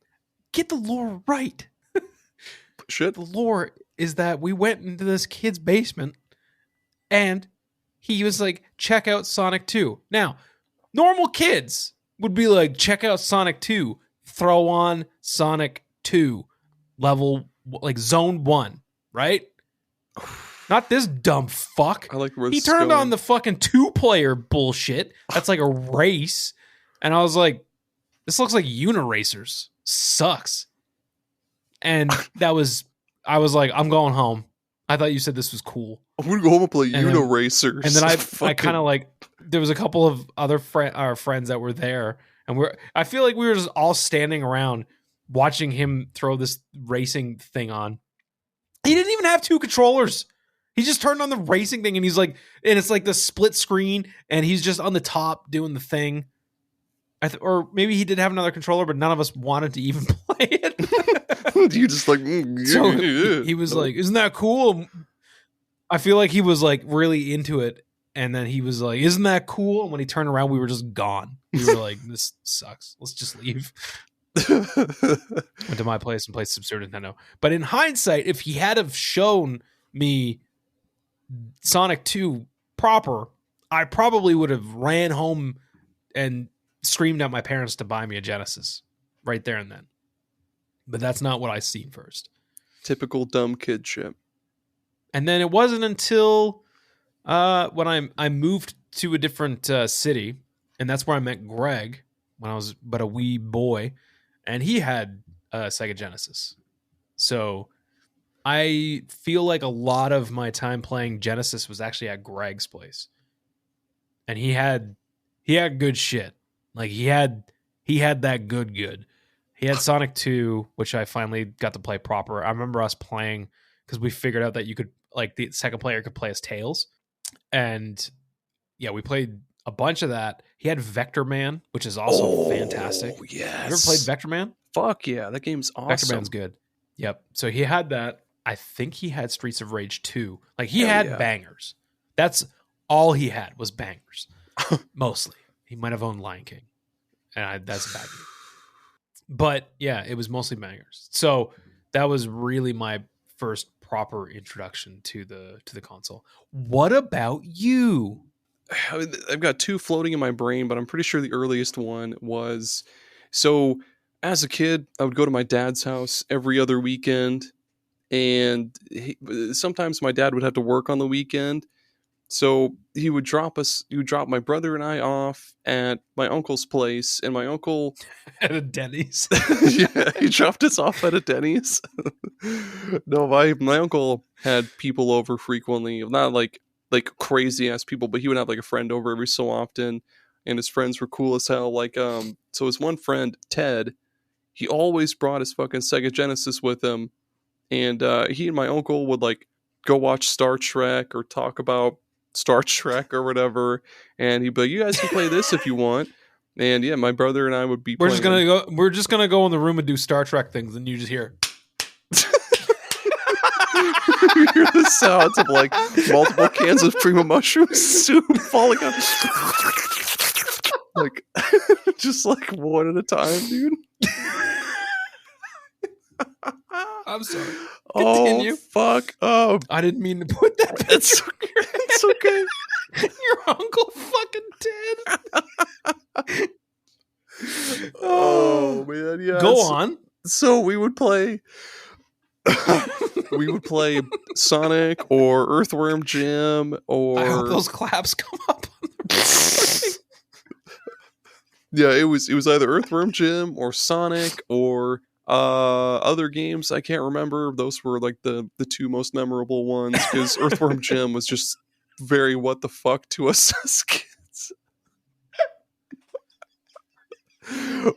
S1: Get the lore right.
S2: Shit.
S1: The lore is that we went into this kid's basement, and he was like, "Check out Sonic 2." Now, normal kids would be like, "Check out Sonic 2. Throw on Sonic 2 level, like zone 1, right?" Not this dumb fuck.
S2: I like where
S1: he turned on the fucking 2-player bullshit. That's like a race. And I was like, this looks like Uniracers. Sucks. And I was like, I'm going home. I thought you said this was cool.
S2: I'm going to go home and play Uniracers.
S1: And then I kind of like, there was a couple of other our friends that were there. And I feel like we were just all standing around watching him throw this racing thing on. He didn't even have 2 controllers. He just turned on the racing thing, and he's like, and it's like the split screen, and he's just on the top doing the thing. Or maybe he did have another controller, but none of us wanted to even play it.
S2: You just like,
S1: so he was like, "Isn't that cool?" I feel like he was like really into it, and then he was like, "Isn't that cool?" And when he turned around, we were just gone. We were like, "This sucks. Let's just leave." Went to my place and played some Super Nintendo. But in hindsight, if he had have shown me Sonic 2 proper, I probably would have ran home and screamed at my parents to buy me a Genesis right there and then. But that's not what I seen first.
S2: Typical dumb kid shit.
S1: And then it wasn't until when I moved to a different city, and that's where I met Greg when I was but a wee boy, and he had a Sega Genesis. So I feel like a lot of my time playing Genesis was actually at Greg's place. And he had good shit. Like he had that good. He had Sonic 2, which I finally got to play proper. I remember us playing because we figured out that you could, like, the second player could play as Tails. And yeah, we played a bunch of that. He had Vector Man, which is also fantastic.
S2: Yes.
S1: You ever played Vector Man?
S2: Fuck yeah, that game's awesome.
S1: Vector Man's good. Yep. So he had that. I think he had Streets of Rage 2. Like he had bangers. That's all he had was bangers. Mostly. He might have owned Lion King. And that's a bad game. But yeah, it was mostly bangers. So that was really my first proper introduction to the console. What about you?
S2: I've got 2 floating in my brain, but I'm pretty sure the earliest one was, so as a kid, I would go to my dad's house every other weekend, and sometimes my dad would have to work on the weekend, so he would drop my brother and I off at my uncle's place, and my uncle
S1: at a Denny's.
S2: Yeah, he dropped us off at a Denny's. No, my uncle had people over frequently, not like crazy ass people, but he would have like a friend over every so often, and his friends were cool as hell. Like so his one friend, Ted, he always brought his fucking Sega Genesis with him, and he and my uncle would like go watch Star Trek or talk about Star Trek or whatever, and he'd be like, "You guys can play this if you want." And yeah, my brother and I would be.
S1: We're just gonna go in the room and do Star Trek things, and you just hear.
S2: You hear the sounds of like multiple cans of cream of mushroom soup falling out, like just like one at a time, dude.
S1: I'm sorry. Continue.
S2: Oh fuck! Oh,
S1: I didn't mean to put that.
S2: It's okay. It's okay.
S1: Your Uncle fucking Ted.
S2: Oh man, yeah.
S1: Go on.
S2: So we would play. We would play Sonic or Earthworm Jim or...
S1: I hope those claps come up on the recording.
S2: Yeah, it was either Earthworm Jim or Sonic or other games. I can't remember. Those were like the two most memorable ones because Earthworm Jim was just very what the fuck to us as kids.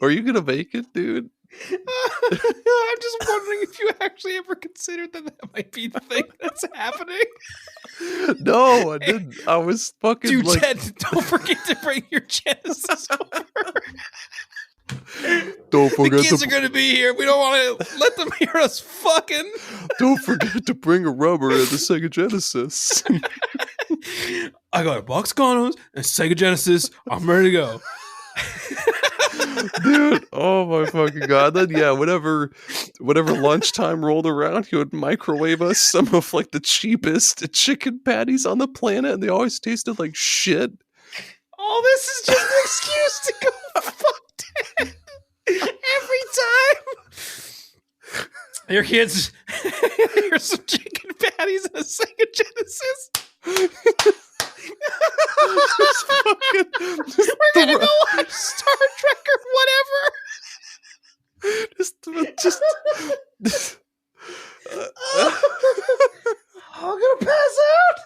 S2: Are you gonna make it, dude?
S1: I'm just wondering if you actually ever considered that might be the thing that's happening.
S2: No, I didn't. I was fucking
S1: Dude,
S2: like...
S1: Ted, don't forget to bring your Genesis over.
S2: Don't forget
S1: the kids are going to be here. We don't want to let them hear us fucking.
S2: Don't forget to bring a rubber and the Sega Genesis.
S1: I got a box of condoms and Sega Genesis. I'm ready to go.
S2: Dude, oh my fucking god. Then yeah, whenever lunchtime rolled around, he would microwave us some of like the cheapest chicken patties on the planet, and they always tasted like shit.
S1: All this is just an excuse to go fuck Dad. Every time. Your kids, here's some chicken patties and a Sega Genesis. We're gonna go watch Star Trek or whatever. I'm gonna pass out.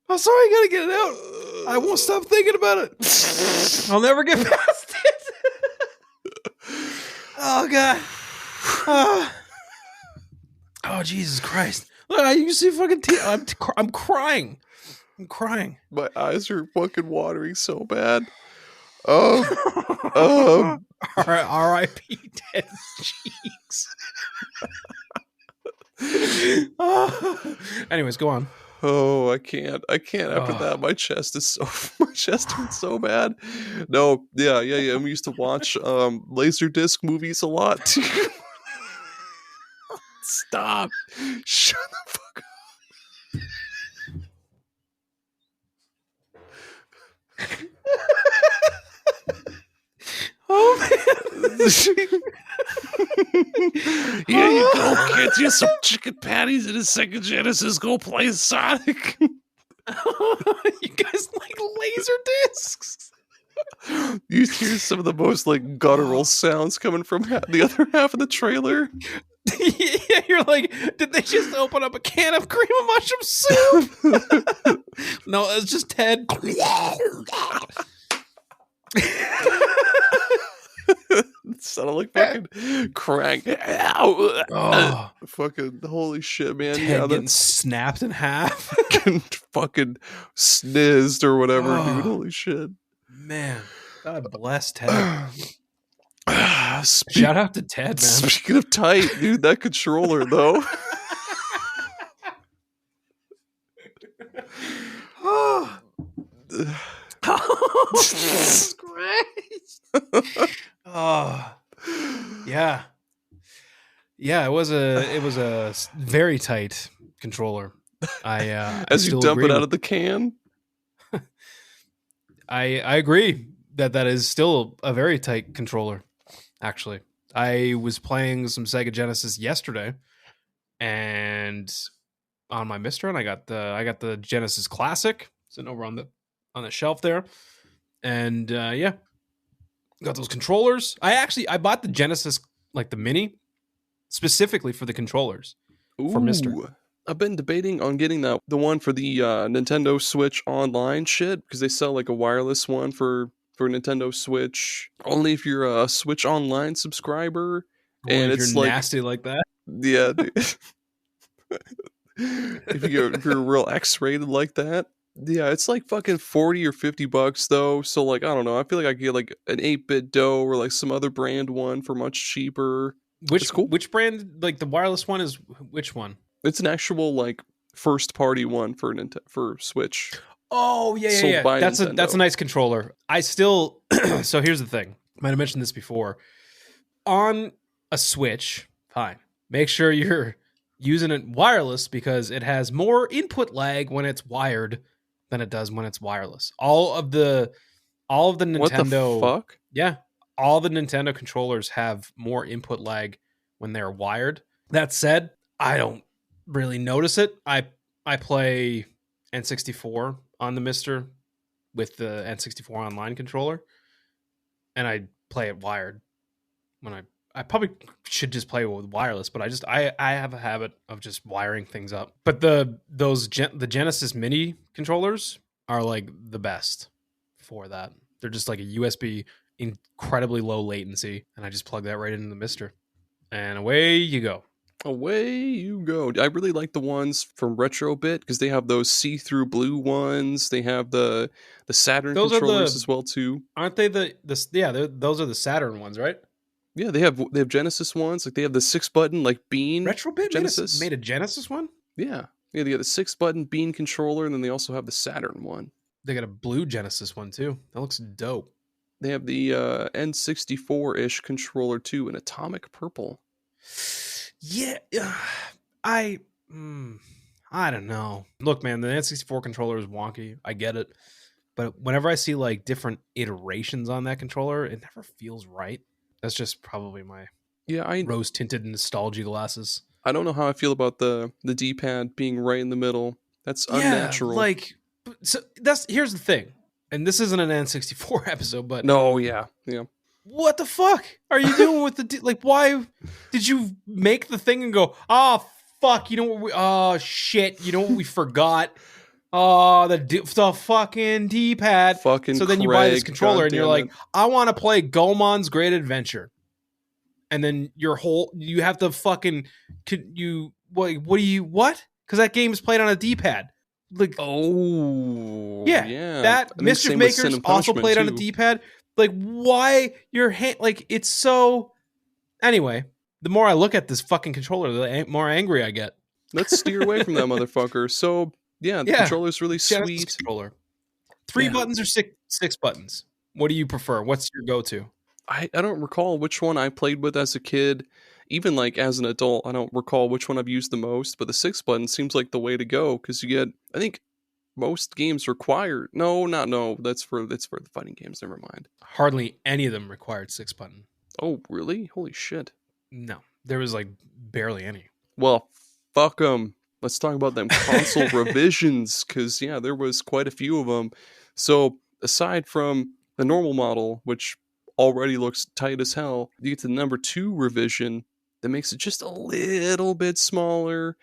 S1: I'm sorry, I gotta get it out. I won't stop thinking about it. I'll never get past it. Oh god. Oh Jesus Christ! Look, you see fucking I'm crying. I'm crying.
S2: My eyes are fucking watering so bad.
S1: R.I.P. Ted's cheeks. Anyways, go on.
S2: Oh, I can't after that. My chest hurts so bad. No, yeah. We used to watch Laserdisc movies a lot too. Stop. Shut the fuck up.
S1: Oh man.
S2: Here you go, kids. Here's some chicken patties and a Sega Genesis. Go play Sonic.
S1: You guys like laser discs?
S2: You hear some of the most like guttural sounds coming from the other half of the trailer.
S1: Yeah, you're like, did they just open up a can of cream of mushroom soup? No, it's just Ted.
S2: It sounded like fucking crank.
S1: Oh.
S2: Fucking holy shit, man.
S1: Ted getting snapped in half.
S2: Fucking snizzed or whatever, dude. Holy shit.
S1: Man, God bless Ted. Shout out to Ted, man.
S2: Speaking of tight, dude, that controller though.
S1: Oh, Jesus Christ. Oh, yeah. It was a very tight controller.
S2: As you dump it out of the can.
S1: I agree that is still a very tight controller. Actually, I was playing some Sega Genesis yesterday, and on my Mister, and I got the Genesis Classic sitting over on the shelf there, and got those controllers. I bought the Genesis, like the mini, specifically for the controllers. For Mister.
S2: I've been debating on getting the one for the Nintendo Switch Online shit, because they sell like a wireless one for Nintendo Switch only if you're a Switch Online subscriber. And
S1: if
S2: it's
S1: you're
S2: like
S1: nasty like that.
S2: Yeah, dude. if you're real X-rated like that. Yeah, it's like fucking $40 or $50 though. So like, I don't know. I feel like I could get like an 8-bit DOE or like some other brand one for much cheaper.
S1: Which brand, like the wireless one, is which one?
S2: It's an actual like first party one for Switch.
S1: Oh yeah. That's a nice controller. I still so here's the thing. Might have mentioned this before. On a Switch, fine. Make sure you're using it wireless because it has more input lag when it's wired than it does when it's wireless. All of the Nintendo.
S2: What the fuck?
S1: Yeah. all the Nintendo controllers have more input lag when they're wired. That said, I don't really notice it. I play N64 on the Mister with the N64 online controller, and I play it wired. When I probably should just play it with wireless, but I have a habit of just wiring things up. But the Genesis Mini controllers are like the best for that. They're just like a USB, incredibly low latency, and I just plug that right into the Mister, and away you go.
S2: Away you go. I really like the ones from Retrobit because they have those see-through blue ones. They have the Saturn
S1: Those
S2: controllers as well too.
S1: Aren't they those are the Saturn ones, right?
S2: Yeah, they have Genesis ones. Like they have the 6-button like bean
S1: Retrobit
S2: Genesis.
S1: made a Genesis one?
S2: Yeah. Yeah, they got the 6-button bean controller, and then they also have the Saturn one.
S1: They got a blue Genesis one too. That looks dope.
S2: They have the N64-ish controller too in atomic purple.
S1: Yeah, I don't know. Look, man, the N64 controller is wonky. I get it, but whenever I see like different iterations on that controller, it never feels right. That's just probably my rose tinted nostalgia glasses.
S2: I don't know how I feel about the D-pad being right in the middle. That's unnatural.
S1: Like, so here's the thing, and this isn't an N64 episode, but
S2: no, yeah.
S1: What the fuck are you doing with the like? Why did you make the thing and go? Oh fuck! You know what? Oh shit! You know what we forgot? Oh, the fucking D-pad.
S2: Fucking.
S1: So then you buy this controller and you're like, I want to play Goemon's Great Adventure, and then you have to fucking what? Because that game is played on a D-pad. Like, yeah. That M.U.S.H.A Makers also played on a D-pad. Like, why your hand? Like, it's so. Anyway, the more I look at this fucking controller, the more angry I get.
S2: Let's steer away from that motherfucker. So, the controller's really sweet.
S1: Controller. 3 buttons or six buttons? What do you prefer? What's your go-to?
S2: I don't recall which one I played with as a kid. Even like as an adult, I don't recall which one I've used the most. But the 6 button seems like the way to go because you get. I think. Most games require that's for the fighting games. Never mind.
S1: Hardly any of them required 6 button.
S2: Oh, really? Holy shit.
S1: No, there was like barely any.
S2: Well, fuck them. Let's talk about them console revisions because there was quite a few of them. So aside from the normal model, which already looks tight as hell, you get to the number 2 revision that makes it just a little bit smaller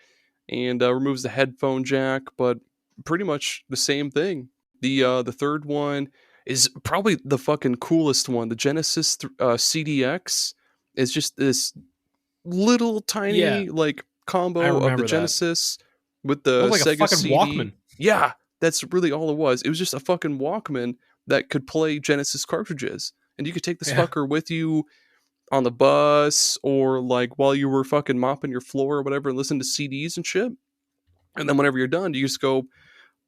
S2: and removes the headphone jack, but pretty much the same thing. The third one is probably the fucking coolest one. The Genesis CDX is just this little tiny like combo of the Genesis with the
S1: like
S2: Sega
S1: a fucking
S2: CD.
S1: Walkman.
S2: Yeah, that's really all it was. It was just a fucking Walkman that could play Genesis cartridges, and you could take this fucker with you on the bus or like while you were fucking mopping your floor or whatever and listen to CDs and shit. And then whenever you're done, you just go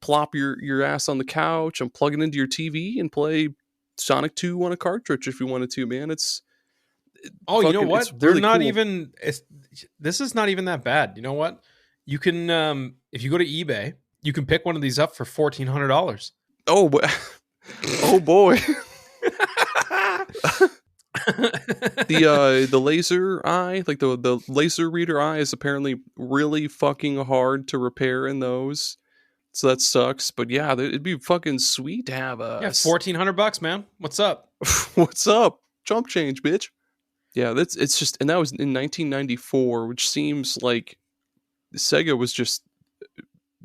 S2: plop your ass on the couch and plug it into your TV and play Sonic 2 on a cartridge if you wanted to, man.
S1: You know what? They're really not cool. Even. This is not even that bad. You know what? You can if you go to eBay, you can pick one of these up for $1,400.
S2: Oh, oh boy. The laser eye, like the laser reader eye, is apparently really fucking hard to repair in those. So that sucks, but it'd be fucking sweet to have a
S1: $1,400, man. What's up?
S2: What's up? Chump change, bitch. Yeah, it's just, and that was in 1994, which seems like Sega was just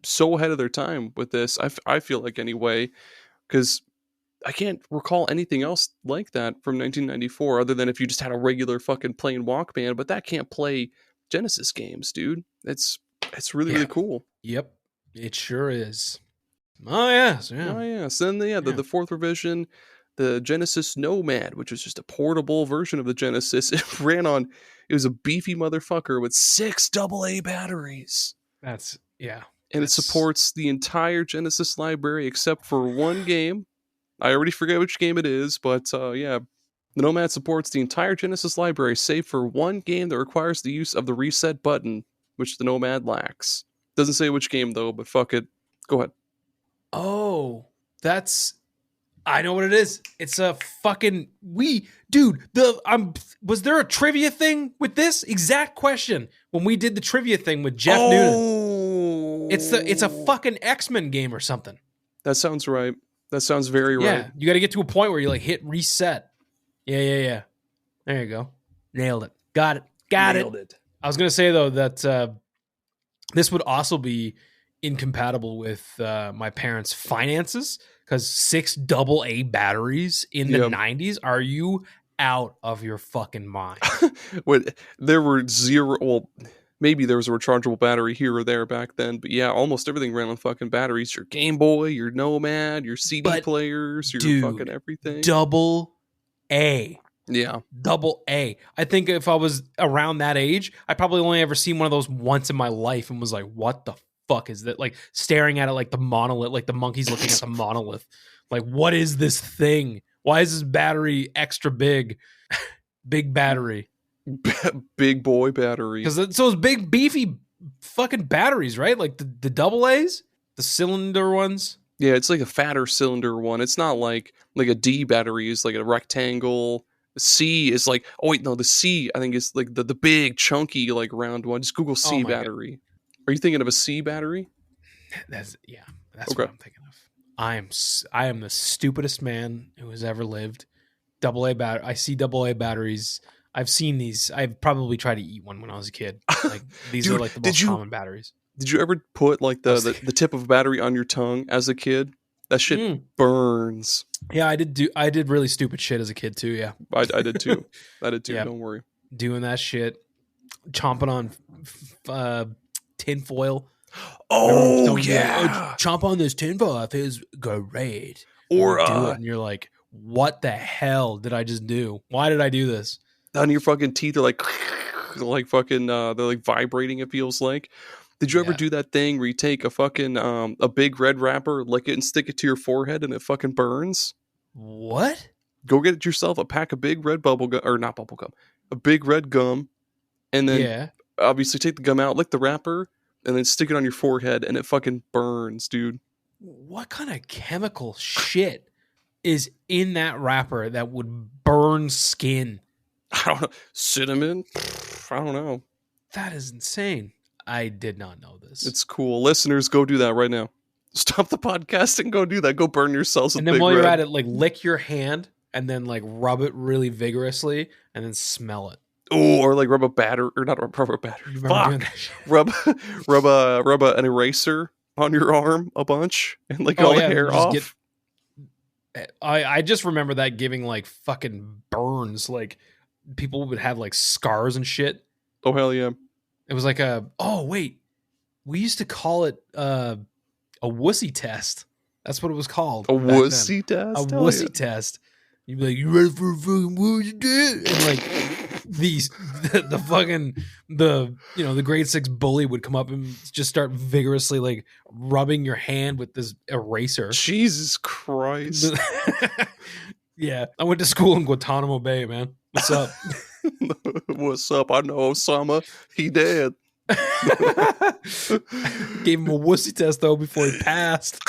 S2: so ahead of their time with this. I feel like anyway, because I can't recall anything else like that from 1994, other than if you just had a regular fucking plain Walkman. But that can't play Genesis games, dude. It's really really cool.
S1: Yep. It sure is. Oh, yes. Yeah.
S2: Oh, yes. Then, the fourth revision, the Genesis Nomad, which was just a portable version of the Genesis. It was a beefy motherfucker with 6 AA batteries. And it supports the entire Genesis library except for one game. I already forget which game it is, but the Nomad supports the entire Genesis library save for one game that requires the use of the reset button, which the Nomad lacks. Doesn't say which game though, but fuck it. Go ahead.
S1: Oh, that's I know what it is. It's a fucking dude. Was there a trivia thing with this exact question when we did the trivia thing with Jeff Noonan? It's a fucking X-Men game or something.
S2: That sounds right. That sounds very right.
S1: Yeah, you got to get to a point where you like hit reset. Yeah. There you go. Nailed it. Got it. Nailed it. I was gonna say though that this would also be incompatible with my parents' finances. Because 6 AA batteries in the 90s? Are you out of your fucking mind?
S2: There were zero... Well, maybe there was a rechargeable battery here or there back then. But yeah, almost everything ran on fucking batteries. Your Game Boy, your Nomad, your CD players, your fucking everything.
S1: AA.
S2: Yeah.
S1: AA. I think if I was around that age, I probably only ever seen one of those once in my life and was like, what the fuck is that? Like staring at it like the monolith, like the monkey's looking at the monolith. Like, what is this thing? Why is this battery extra big? Big battery.
S2: Big boy battery.
S1: Because it's those big beefy fucking batteries, right? Like the AA's, the cylinder ones.
S2: Yeah, it's like a fatter cylinder one. It's not like a D battery is like a rectangle. The C is like, oh wait, no, the C I think is like the big chunky like round one. Just Google C battery. God. Are you thinking of a C battery?
S1: That's what I'm thinking of. I am the stupidest man who has ever lived. AA battery. I see AA batteries. I've seen these. I've probably tried to eat one when I was a kid. Like these are like the most common batteries.
S2: Did you ever put like the tip of a battery on your tongue as a kid? That shit burns.
S1: Yeah, I did really stupid shit as a kid too. Yeah,
S2: I did too. I did too.
S1: Yeah.
S2: Don't worry.
S1: Doing that shit, chomping on tinfoil.
S2: Oh yeah,
S1: like, chomp on this tinfoil. It feels great.
S2: Or
S1: do it, and you're like, what the hell did I just do? Why did I do this?
S2: And your fucking teeth are like fucking they're like vibrating. It feels like. Did you ever do that thing where you take a fucking a big red wrapper, lick it, and stick it to your forehead, and it fucking burns?
S1: What?
S2: Go get yourself a pack of big red bubble gum, or not bubble gum, a big red gum, and then obviously take the gum out, lick the wrapper, and then stick it on your forehead, and it fucking burns, dude.
S1: What kind of chemical shit is in that wrapper that would burn skin?
S2: I don't know. Cinnamon? I don't know.
S1: That is insane. I did not know this.
S2: It's cool. Listeners, go do that right now. Stop the podcast and go do that. Go burn yourselves with
S1: And then
S2: big
S1: while you're
S2: red.
S1: at it, like lick your hand and then like rub it really vigorously and then smell it.
S2: Oh, or like rub a batter or not rub a battery. Fuck. Rub an eraser on your arm a bunch and like all the hair off.
S1: I just remember that giving like fucking burns. Like people would have like scars and shit.
S2: Oh hell yeah.
S1: It was like we used to call it a wussy test. That's what it was called.
S2: A wussy test?
S1: A wussy test. You'd be like, you ready for a fucking wussy test? And like the grade 6 bully would come up and just start vigorously like rubbing your hand with this eraser.
S2: Jesus Christ.
S1: Yeah. I went to school in Guantanamo Bay, man. What's up?
S2: What's up? I know Osama. He dead.
S1: Gave him a wussy test though before he passed.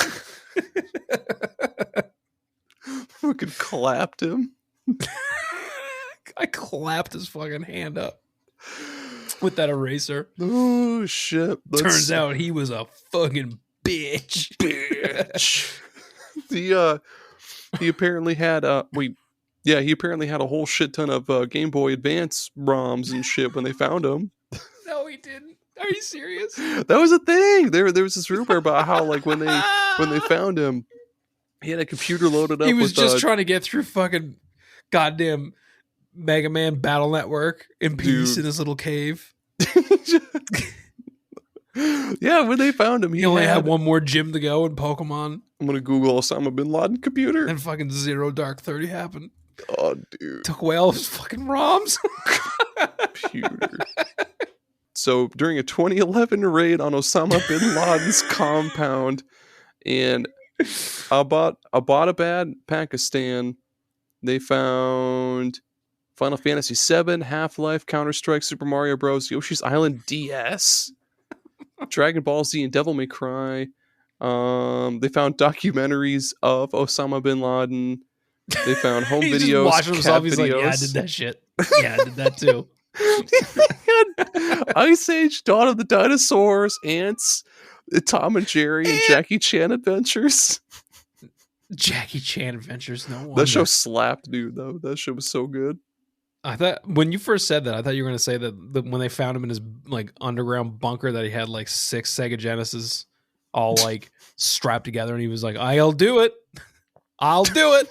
S2: Fucking clapped him.
S1: I clapped his fucking hand up with that eraser.
S2: Oh shit!
S1: Turns out he was a fucking bitch.
S2: He apparently had he apparently had a whole shit ton of Game Boy Advance ROMs and shit when they found him.
S1: No, he didn't. Are you serious?
S2: That was a thing. There was this rumor about how like when they found him, he had a computer loaded up.
S1: He was just trying to get through fucking goddamn Mega Man Battle Network in peace in his little cave.
S2: Yeah, when they found him,
S1: he only had one more gym to go in Pokemon.
S2: I'm gonna Google Osama bin Laden computer.
S1: And fucking Zero Dark 30 happened.
S2: Oh, dude.
S1: Took away all his fucking ROMs.
S2: Computer. So during a 2011 raid on Osama bin Laden's compound in Abbottabad, Pakistan, they found Final Fantasy VII, Half-Life, Counter-Strike, Super Mario Bros., Yoshi's Island DS, Dragon Ball Z, and Devil May Cry. They found documentaries of Osama bin Laden. They found home
S1: He's
S2: videos,
S1: just watching himself. He's
S2: videos.
S1: like, yeah, I did that shit. Yeah, I did that too.
S2: Ice Age, Dawn of the Dinosaurs, Ants, Tom and Jerry, and Jackie Chan Adventures.
S1: Jackie Chan Adventures, no wonder.
S2: That show slapped, dude, though. That show was so good.
S1: I thought when you first said that, I thought you were going to say that when they found him in his like underground bunker that he had like 6 Sega Genesis all like strapped together, and he was like, "I'll do it. I'll do it."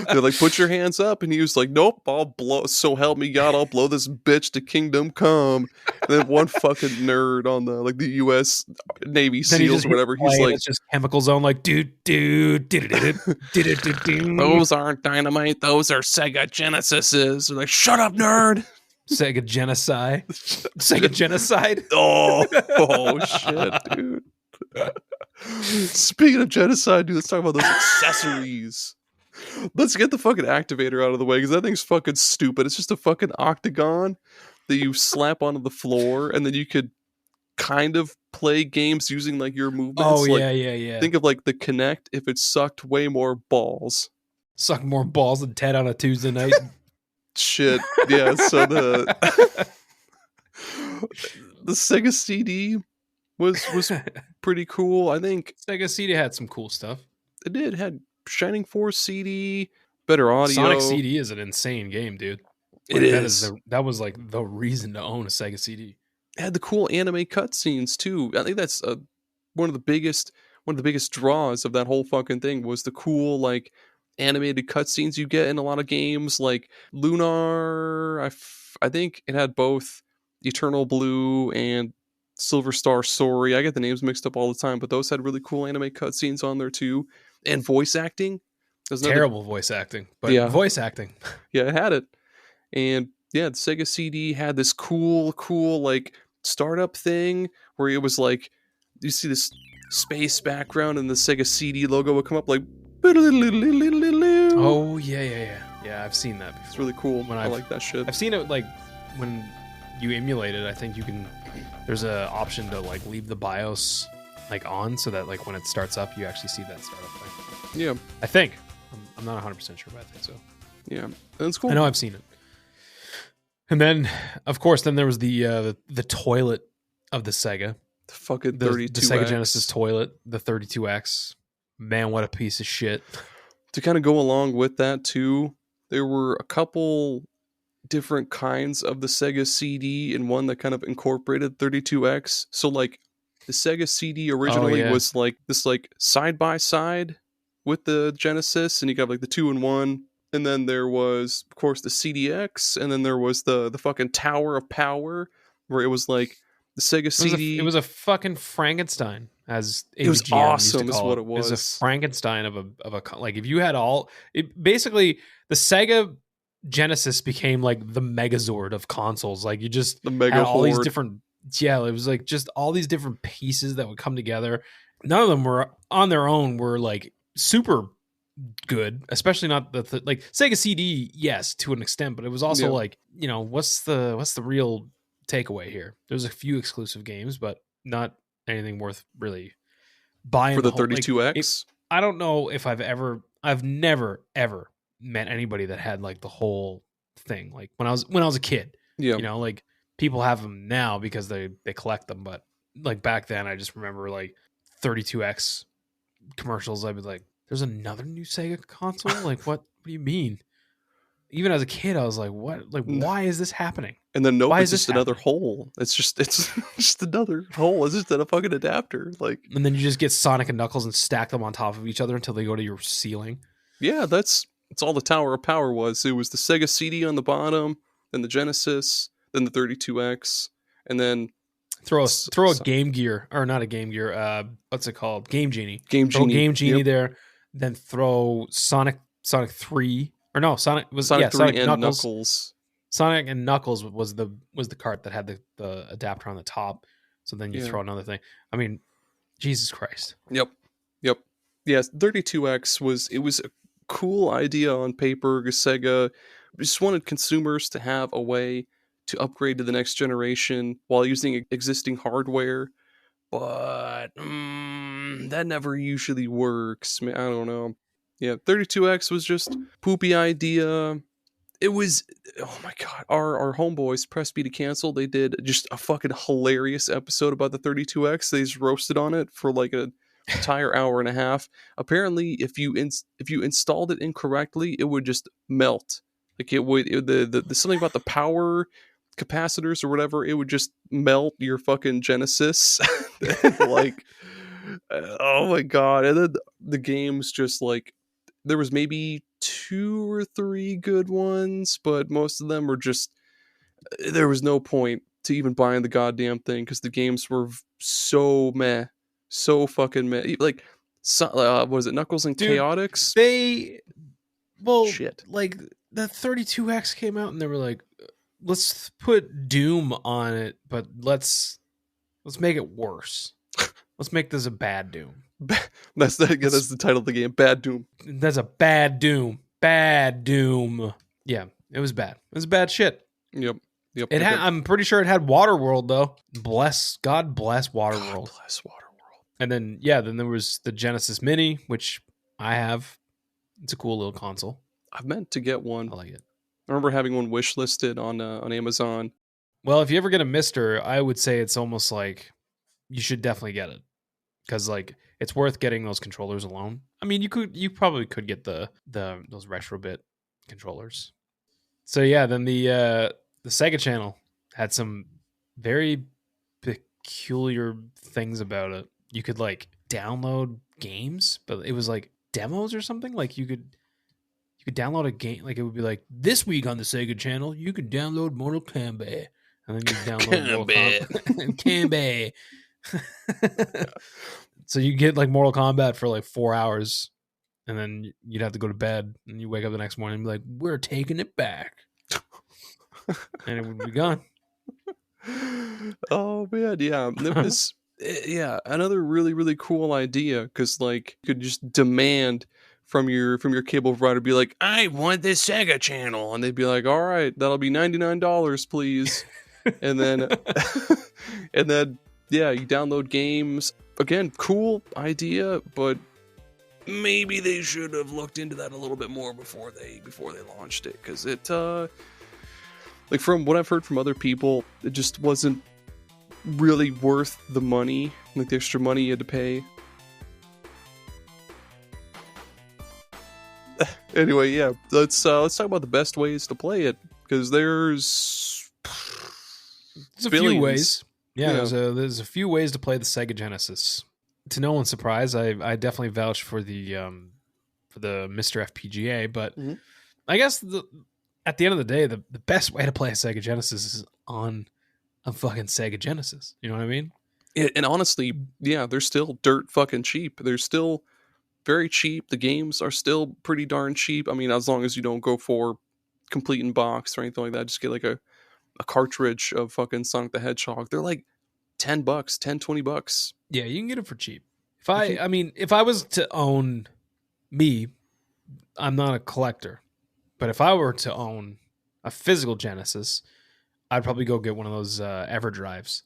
S2: They're like, "Put your hands up," and he was like, "Nope, I'll blow. So help me God, I'll blow this bitch to kingdom come." And then one fucking nerd on the like the U.S. Navy SEALs or whatever, he's like,
S1: "It's just Chemical Zone, like dude.
S2: Those aren't dynamite. Those are Sega Genesises." They're like, "Shut up, nerd."
S1: Sega genocide. Sega genocide.
S2: Oh shit, dude. Speaking of genocide, dude, let's talk about those accessories. Let's get the fucking activator out of the way, because that thing's fucking stupid. It's just a fucking octagon that you slap onto the floor, and then you could kind of play games using like your movements.
S1: Oh,
S2: like,
S1: yeah.
S2: Think of like the Kinect if it sucked way more balls.
S1: Suck more balls than Ted on a Tuesday night.
S2: Shit. Yeah, so the Sega CD was pretty cool. I think
S1: Sega CD had some cool stuff.
S2: It did. It had Shining Force CD, better audio.
S1: Sonic CD is an insane game, dude.
S2: It is.
S1: That was like the reason to own a Sega CD.
S2: It had the cool anime cutscenes too. I think that's one of the biggest draws of that whole fucking thing was the cool like animated cutscenes you get in a lot of games, like Lunar. I think it had both Eternal Blue and Silver Star Story. I get the names mixed up all the time, but those had really cool anime cutscenes on there too, and voice acting.
S1: Terrible voice acting, but voice acting.
S2: Yeah, it had it, and yeah, the Sega CD had this cool like startup thing where it was like you see this space background and the Sega CD logo would come up like.
S1: Oh yeah. I've seen that before.
S2: It's really cool. I like that shit.
S1: I've seen it like when you emulate it. I think you can. There's an option to like leave the BIOS like on so that like when it starts up, you actually see that startup thing.
S2: Yeah,
S1: I think. I'm not 100% sure, but I think so.
S2: Yeah, that's cool.
S1: I know I've seen it. And then, of course, there was the toilet of the Sega.
S2: The fucking 32X.
S1: The Sega Genesis toilet, the 32X. Man, what a piece of shit.
S2: To kind of go along with that too, there were a couple different kinds of the Sega CD and one that kind of incorporated 32X. So like the Sega CD originally was like this like side by side with the Genesis, and you got like the 2-in-1, and then there was of course the CDX, and then there was the fucking Tower of Power where it was like the Sega CD.
S1: It was a fucking Frankenstein, as AVGN
S2: it was awesome.
S1: Is
S2: what it was.
S1: It was a Frankenstein of a like if you had basically the Sega Genesis became like the Megazord of consoles. Like you just
S2: the Mega
S1: had all
S2: Horde.
S1: These different. Yeah, it was like just all these different pieces that would come together. None of them were on their own were like super good, especially not the like Sega CD. Yes, to an extent, but it was also like what's the real takeaway here? There's a few exclusive games, but not anything worth really buying
S2: for the 32X.
S1: I don't know if I've never ever met anybody that had like the whole thing. Like when I was a kid, like people have them now because they collect them, but like back then I just remember like 32X commercials. I'd be like, there's another new Sega console? Like what do you mean? Even as a kid, I was like, what? Like, why is this happening?
S2: And then it's just another hole. It's just another hole. It's just a fucking adapter. Like,
S1: and then you just get Sonic and Knuckles and stack them on top of each other until they go to your ceiling.
S2: Yeah, that's all the Tower of Power was. It was the Sega CD on the bottom, then the Genesis, then the 32X, and then
S1: throw a Game Gear, or not a Game Gear. What's it called? Game Genie.
S2: Game
S1: Genie there. Then throw Sonic 3. Or no, Sonic 3
S2: and Knuckles.
S1: Sonic and Knuckles was the cart that had the adapter on the top. So then you throw another thing. I mean, Jesus Christ.
S2: Yep. Yes, 32X was a cool idea on paper. Sega just wanted consumers to have a way to upgrade to the next generation while using existing hardware. but that never usually works. I don't know. Yeah, 32X was just poopy idea. It was, oh my god, our homeboys, Press B to Cancel, they did just a fucking hilarious episode about the 32X. They just roasted on it for like an entire hour and a half. Apparently, if you installed it incorrectly, it would just melt. Like the something about the power capacitors or whatever, it would just melt your fucking Genesis. Like, oh my god. And then the game's just like, there was maybe 2 or 3 good ones, but most of them were just, there was no point to even buying the goddamn thing because the games were so meh, so fucking meh. Like, what was it, Knuckles and
S1: Dude,
S2: Chaotix?
S1: Shit. Like the 32X came out and they were like, let's put Doom on it, but let's make it worse. Let's make this a bad Doom.
S2: That's the title of the game, Bad Doom.
S1: That's a bad Doom. Bad Doom. Yeah, it was bad. It was bad shit.
S2: Yep.
S1: I'm pretty sure it had Waterworld though. God bless Waterworld.
S2: God bless Waterworld.
S1: And then there was the Genesis Mini, which I have. It's a cool little console.
S2: I've meant to get one.
S1: I like it.
S2: I remember having one wish listed on Amazon.
S1: Well, if you ever get a M.U.S.H.A, I would say it's almost like you should definitely get it because like it's worth getting those controllers alone. I mean, you probably could get those Retrobit controllers. So yeah, then the Sega channel had some very peculiar things about it. You could like download games, but it was like demos or something. Like you could download a game, like it would be like, this week on the Sega channel, you could download Mortal Kombat. And then you download Mortal Kombat. So you get like Mortal Kombat for like 4 hours, and then you'd have to go to bed, and you wake up the next morning and be like, we're taking it back. And it would be gone.
S2: Oh man, yeah. There was another really, really cool idea, because like you could just demand from your cable provider, be like, I want this Sega channel, and they'd be like, all right, that'll be $99, please. And then yeah, you download games. Again, cool idea, but maybe they should have looked into that a little bit more before they launched it, because it like from what I've heard from other people, it just wasn't really worth the money, like the extra money you had to pay. Anyway, yeah, let's talk about the best ways to play it, because there's
S1: a few ways. Yeah, there's a few ways to play the Sega Genesis. To no one's surprise, I definitely vouch for the Mr. FPGA, but I guess at the end of the day, the best way to play a Sega Genesis is on a fucking Sega Genesis. You know what I mean?
S2: And honestly, yeah, they're still dirt fucking cheap. They're still very cheap. The games are still pretty darn cheap. I mean, as long as you don't go for complete in box or anything like that, just get like a cartridge of fucking Sonic the Hedgehog. They're like $10, $10-$20.
S1: Yeah, you can get it for cheap. If I was to own I'm not a collector, but if I were to own a physical Genesis, I'd probably go get one of those EverDrives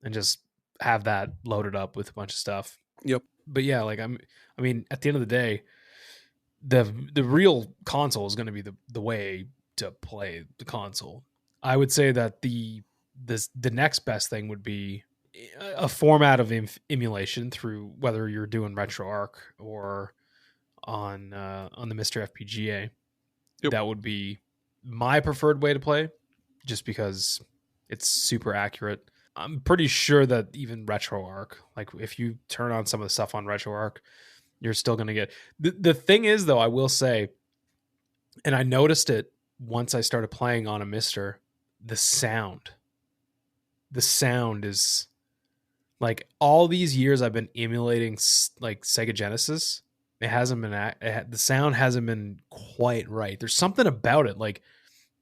S1: and just have that loaded up with a bunch of stuff.
S2: Yep.
S1: But yeah, like at the end of the day, the real console is going to be the way to play the console. I would say that the next best thing would be a format of emulation through whether you're doing RetroArch or on the Mr. FPGA. Yep. That would be my preferred way to play, just because it's super accurate. I'm pretty sure that even RetroArch, like if you turn on some of the stuff on RetroArch, you're still going to get... The thing is, though, I will say, and I noticed it once I started playing on a M.U.S.H.A, the sound is like, all these years I've been emulating like Sega Genesis, it hasn't been the sound hasn't been quite right. There's something about it, like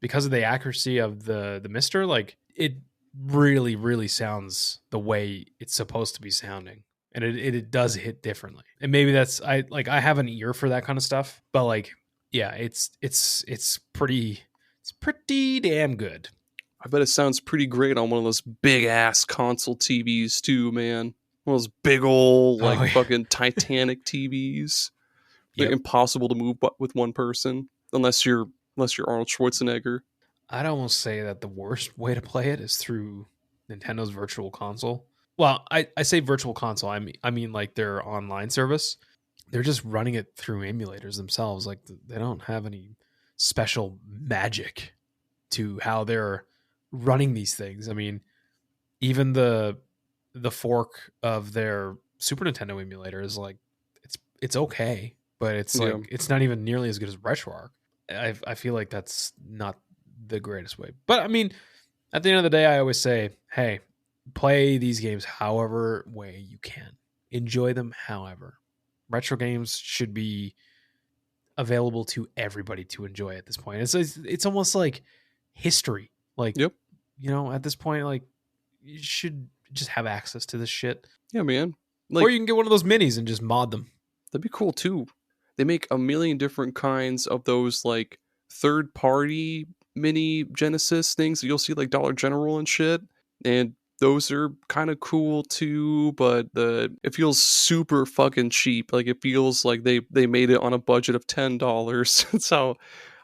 S1: because of the accuracy of the M.U.S.H.A, like it really, really sounds the way it's supposed to be sounding, and it does hit differently. And maybe that's I have an ear for that kind of stuff, but like, yeah, it's pretty damn good.
S2: I bet it sounds pretty great on one of those big ass console TVs too, man. One of those big old, like,
S1: Oh, yeah.
S2: fucking Titanic TVs. They're
S1: Yep.
S2: impossible to move with one person unless you're Arnold Schwarzenegger.
S1: I'd almost say that the worst way to play it is through Nintendo's Virtual Console. Well, I say Virtual Console. I mean like their online service. They're just running it through emulators themselves. Like they don't have any special magic to how they're running these things. I mean, even the fork of their Super Nintendo emulator is like it's okay, but it's like it's not even nearly as good as RetroArch. I feel like that's not the greatest way. But I mean, at the end of the day, I always say, hey, play these games however way you can. Enjoy them however. Retro games should be available to everybody to enjoy at this point. It's almost like history. Like,
S2: Yep.
S1: You know, at this point, like, you should just have access to this shit.
S2: Yeah, man. Like,
S1: or you can get one of those minis and just mod them.
S2: That'd be cool too. They make a million different kinds of those, like, third-party mini Genesis things that you'll see, like Dollar General and shit. And those are kind of cool too, but it feels super fucking cheap. Like, it feels like they made it on a budget of $10. That's how,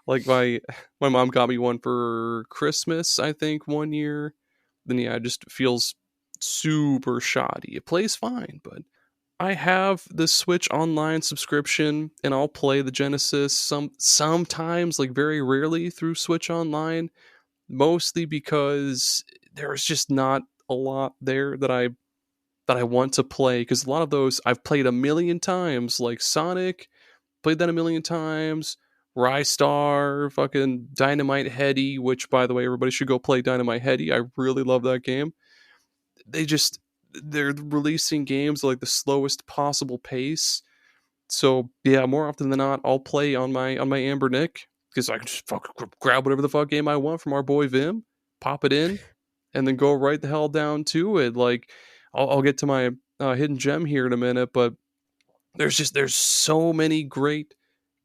S2: like, my mom got me one for Christmas, I think, one year. Then yeah, it just feels super shoddy. It plays fine, but I have the Switch Online subscription, and I'll play the Genesis sometimes, like very rarely, through Switch Online, mostly because there's just not a lot there that I want to play, because a lot of those I've played a million times, like Sonic, played that a million times, Rystar, fucking Dynamite Heady, which, by the way, everybody should go play Dynamite Heady. I really love that game. They're releasing games at, like, the slowest possible pace. So yeah, more often than not, I'll play on my Amber Nick, because I can just grab whatever the fuck game I want from our boy Vim, pop it in, and then go right the hell down to it. Like, I'll get to my hidden gem here in a minute, but there's so many great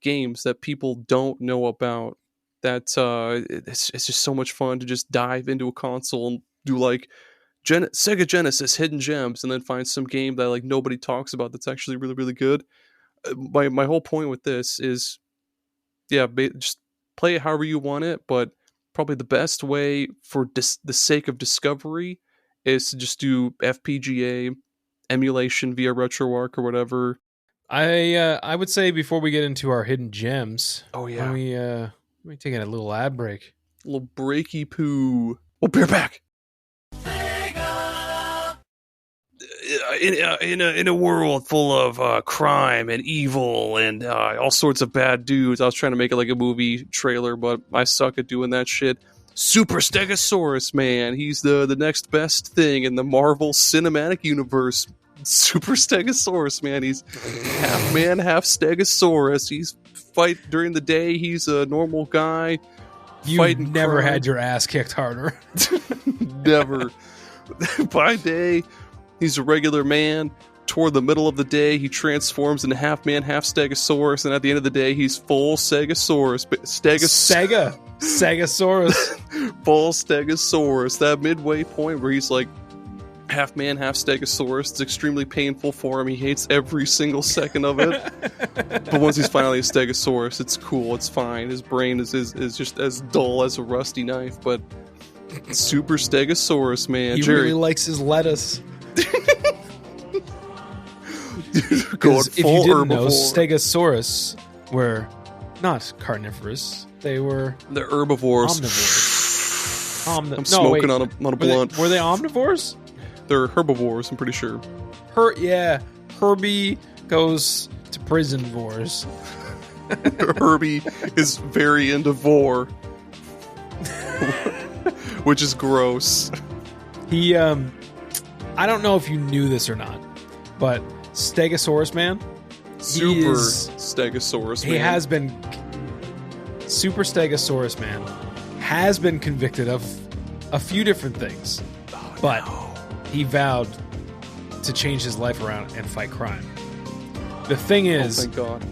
S2: games that people don't know about that it's just so much fun to just dive into a console and do, like, Sega Genesis hidden gems, and then find some game that, like, nobody talks about that's actually really, really good. My whole point with this is, yeah, just play it however you want it, but probably the best way for the sake of discovery is to just do FPGA emulation via RetroArch or whatever.
S1: I would say before we get into our hidden gems,
S2: oh yeah,
S1: we take a little ad break.
S2: A little breaky poo. We'll be right back. In a world full of crime and evil and all sorts of bad dudes, I was trying to make it like a movie trailer, but I suck at doing that shit. Super Stegosaurus, man, he's the next best thing in the Marvel Cinematic Universe. Super Stegosaurus, man, he's half man, half Stegosaurus. He's fight during the day. He's a normal guy.
S1: You've never had your ass kicked harder.
S2: Never. By day, he's a regular man. Toward the middle of the day, he transforms into half man, half Stegosaurus, and at the end of the day, he's full Stegosaurus.
S1: Stegosaurus.
S2: Full Stegosaurus. That midway point where he's like half man, half Stegosaurus. It's extremely painful for him. He hates every single second of it. But once he's finally a Stegosaurus, it's cool. It's fine. His brain is just as dull as a rusty knife. But Super Stegosaurus, man.
S1: He
S2: Gerry
S1: really likes his lettuce.
S2: Going
S1: if you
S2: full
S1: didn't know,
S2: herbivore.
S1: Stegosaurus were not carnivorous. They're
S2: herbivores.
S1: Omnivores.
S2: I'm smoking on a blunt.
S1: Were they omnivores?
S2: They're herbivores, I'm pretty sure.
S1: Herbie goes to prison vores.
S2: Herbie is very into vor. Which is gross.
S1: He, I don't know if you knew this or not, but Stegosaurus, man.
S2: Super Stegosaurus, man.
S1: He has been... Super Stegosaurus, man, has been convicted of a few different things. But he vowed to change his life around and fight crime. The thing is...
S2: thank God.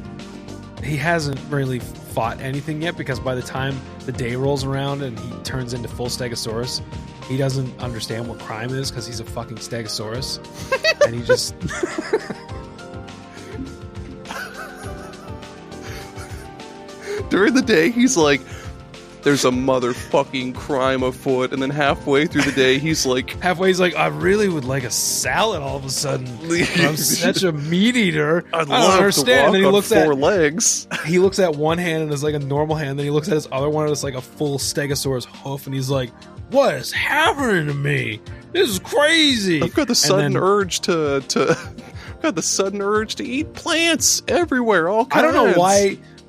S1: He hasn't really fought anything yet, because by the time the day rolls around and he turns into full Stegosaurus, he doesn't understand what crime is because he's a fucking Stegosaurus, and he just.
S2: During the day, he's like, there's a motherfucking crime afoot, and then halfway through the day, he's like...
S1: I really would like a salad all of a sudden. I'm such a meat eater.
S2: I
S1: don't understand.
S2: To walk on four legs.
S1: He looks at one hand and it's like a normal hand, then he looks at his other one and it's like a full Stegosaurus hoof, and he's like, what is happening to me? This is crazy.
S2: I've got the sudden urge to I've got the sudden urge to eat plants everywhere, all kinds.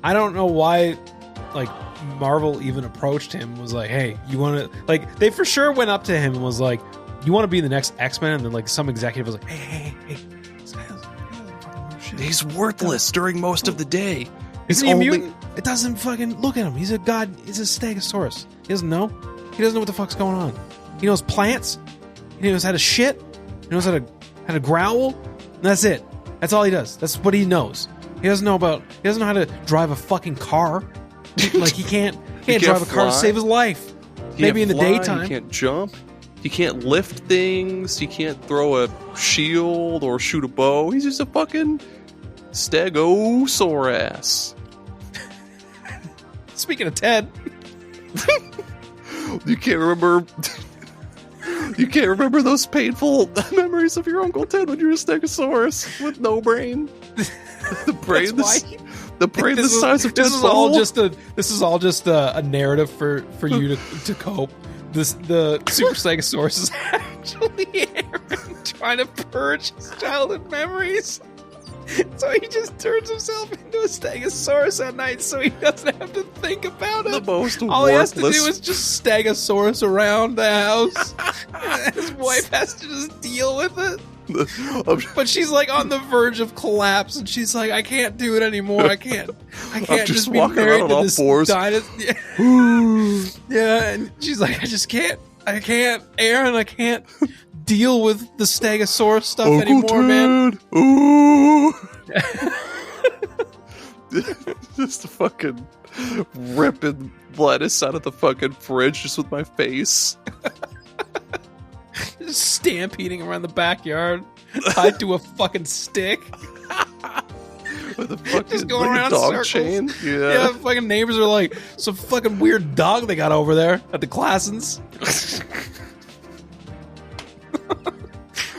S1: I don't know why, like, Marvel even approached him and was like, hey, you want to, like, they for sure went up to him and was like, you want to be the next X-Men? And then, like, some executive was like, hey,
S2: he's worthless during most of the day.
S1: Isn't he a mutant? It doesn't fucking, look at him. He's a god. He's a Stegosaurus. He doesn't know. He doesn't know what the fuck's going on. He knows plants. He knows how to shit. He knows how to growl. And that's it. That's all he does. That's what he knows. He doesn't know how to drive a fucking car. Like, he can't drive a car to save his life. Maybe in the daytime.
S2: He can't jump. He can't lift things. He can't throw a shield or shoot a bow. He's just a fucking Stegosaurus.
S1: Speaking of Ted.
S2: You can't remember those painful memories of your Uncle Ted when you were a Stegosaurus with no brain. The brain, the brain the size of
S1: this is all just a narrative for you to cope. The Super Stegosaurus is actually Aaron trying to purge his childhood memories. So he just turns himself into a Stegosaurus at night, so he doesn't have to think about it. All he has to do is just Stegosaurus around the house. And his wife has to just deal with it. But she's like on the verge of collapse, and she's like, I can't do it anymore. I can't just be married to this dinosaur. Yeah, and she's like, I can't, Aaron, I can't deal with the Stegosaurus stuff anymore, man. Ooh.
S2: Just fucking ripping lettuce out of the fucking fridge just with my face.
S1: Just stampeding around the backyard, tied to a fucking stick.
S2: With a fucking
S1: just going around
S2: dog
S1: circles.
S2: Chain.
S1: Yeah, fucking neighbors are like, some fucking weird dog they got over there at the Classens.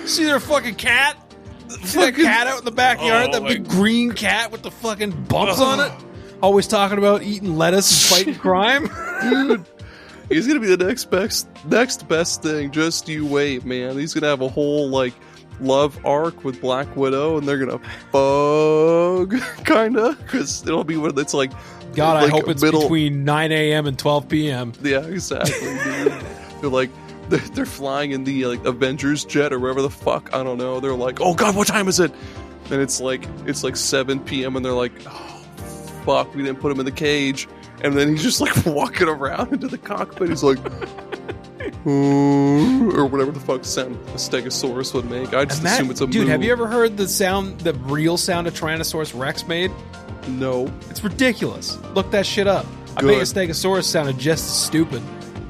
S1: See their fucking cat? See that cat out in the backyard? That big green cat with the fucking bumps on it? Always talking about eating lettuce and fighting crime?
S2: Dude, he's gonna be the next best thing. Just you wait, man. He's gonna have a whole, like, love arc with Black Widow, and they're gonna bug, kinda, because it'll be when it's like...
S1: God, like, I hope it's between 9 a.m. and 12 p.m.
S2: Yeah, exactly, dude. They're like... They're flying in the, like, Avengers jet or wherever the fuck, I don't know. They're like, oh god, what time is it? And it's like 7 p.m. and they're like, oh fuck, we didn't put him in the cage. And then he's just like walking around into the cockpit. He's like, or whatever the fuck sound a Stegosaurus would make. I just assume it's a
S1: dude. Have you ever heard the real sound a Tyrannosaurus Rex made?
S2: No.
S1: It's ridiculous. Look that shit up. I bet a Stegosaurus sounded just as stupid.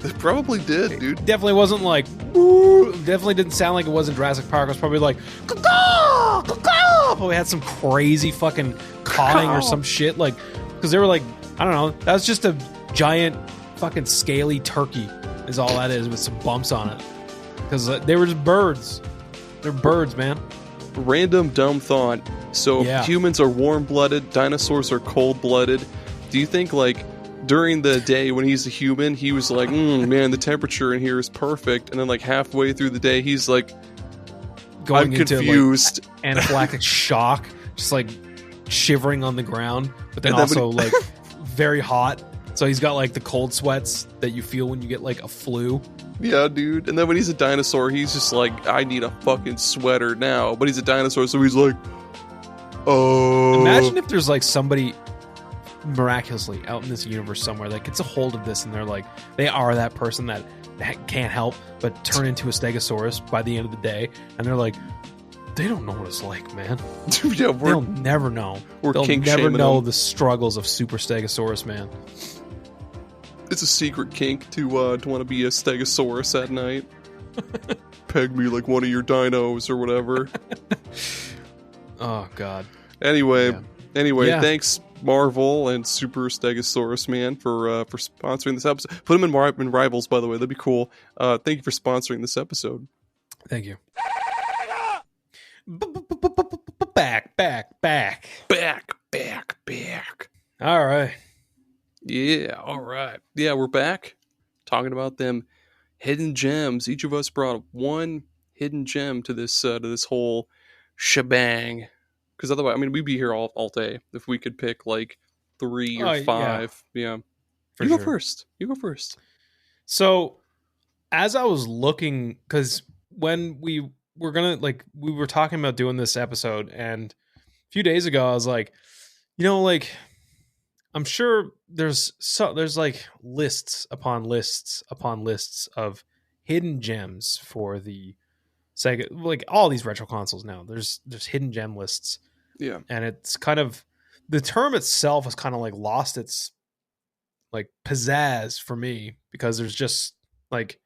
S2: It probably did, dude.
S1: It definitely wasn't like, woo. Definitely didn't sound like it was in Jurassic Park. It was probably like, caw, caw. But we had some crazy fucking cawing or some shit. Like, because they were like, I don't know. That was just a giant fucking scaly turkey, is all that is, with some bumps on it. Because they were just birds. They're birds, man.
S2: Random dumb thought. So humans are warm-blooded, dinosaurs are cold-blooded. Do you think, like, during the day when he's a human, he was like, man, the temperature in here is perfect. And then, like, halfway through the day, he's like, I'm confused.
S1: Into, like, anaphylactic shock, just, like, shivering on the ground. But then also, like, very hot. So he's got, like, the cold sweats that you feel when you get, like, a flu.
S2: Yeah, dude. And then when he's a dinosaur, he's just like, I need a fucking sweater now. But he's a dinosaur, so he's like, oh.
S1: Imagine if there's, like, somebody miraculously out in this universe somewhere that gets a hold of this and they're like, they are that person that can't help but turn into a Stegosaurus by the end of the day, and they're like, they don't know what it's like, man.
S2: Yeah,
S1: they'll never know. They'll never know the struggles of Super Stegosaurus, man.
S2: It's a secret kink to want to be a Stegosaurus at night. Peg me like one of your dinos or whatever.
S1: Oh God.
S2: Anyway,
S1: Yeah.
S2: thanks Marvel and Super Stegosaurus Man for sponsoring this episode. Put them in Rivals, by the way. That'd be cool. Thank you for sponsoring this episode.
S1: Thank you. Back. All right.
S2: Yeah, all right. Yeah, we're back talking about them hidden gems. Each of us brought one hidden gem to this whole shebang. Because otherwise, I mean, we'd be here all day if we could pick like 3 or 5. Yeah. You go first.
S1: So, as I was looking, because when we were talking about doing this episode, and a few days ago, I was like, I'm sure there's like lists upon lists upon lists of hidden gems for the Sega, like all these retro consoles now. There's hidden gem lists.
S2: Yeah.
S1: And it's kind of, the term itself has kind of like lost its like pizzazz for me, because there's just like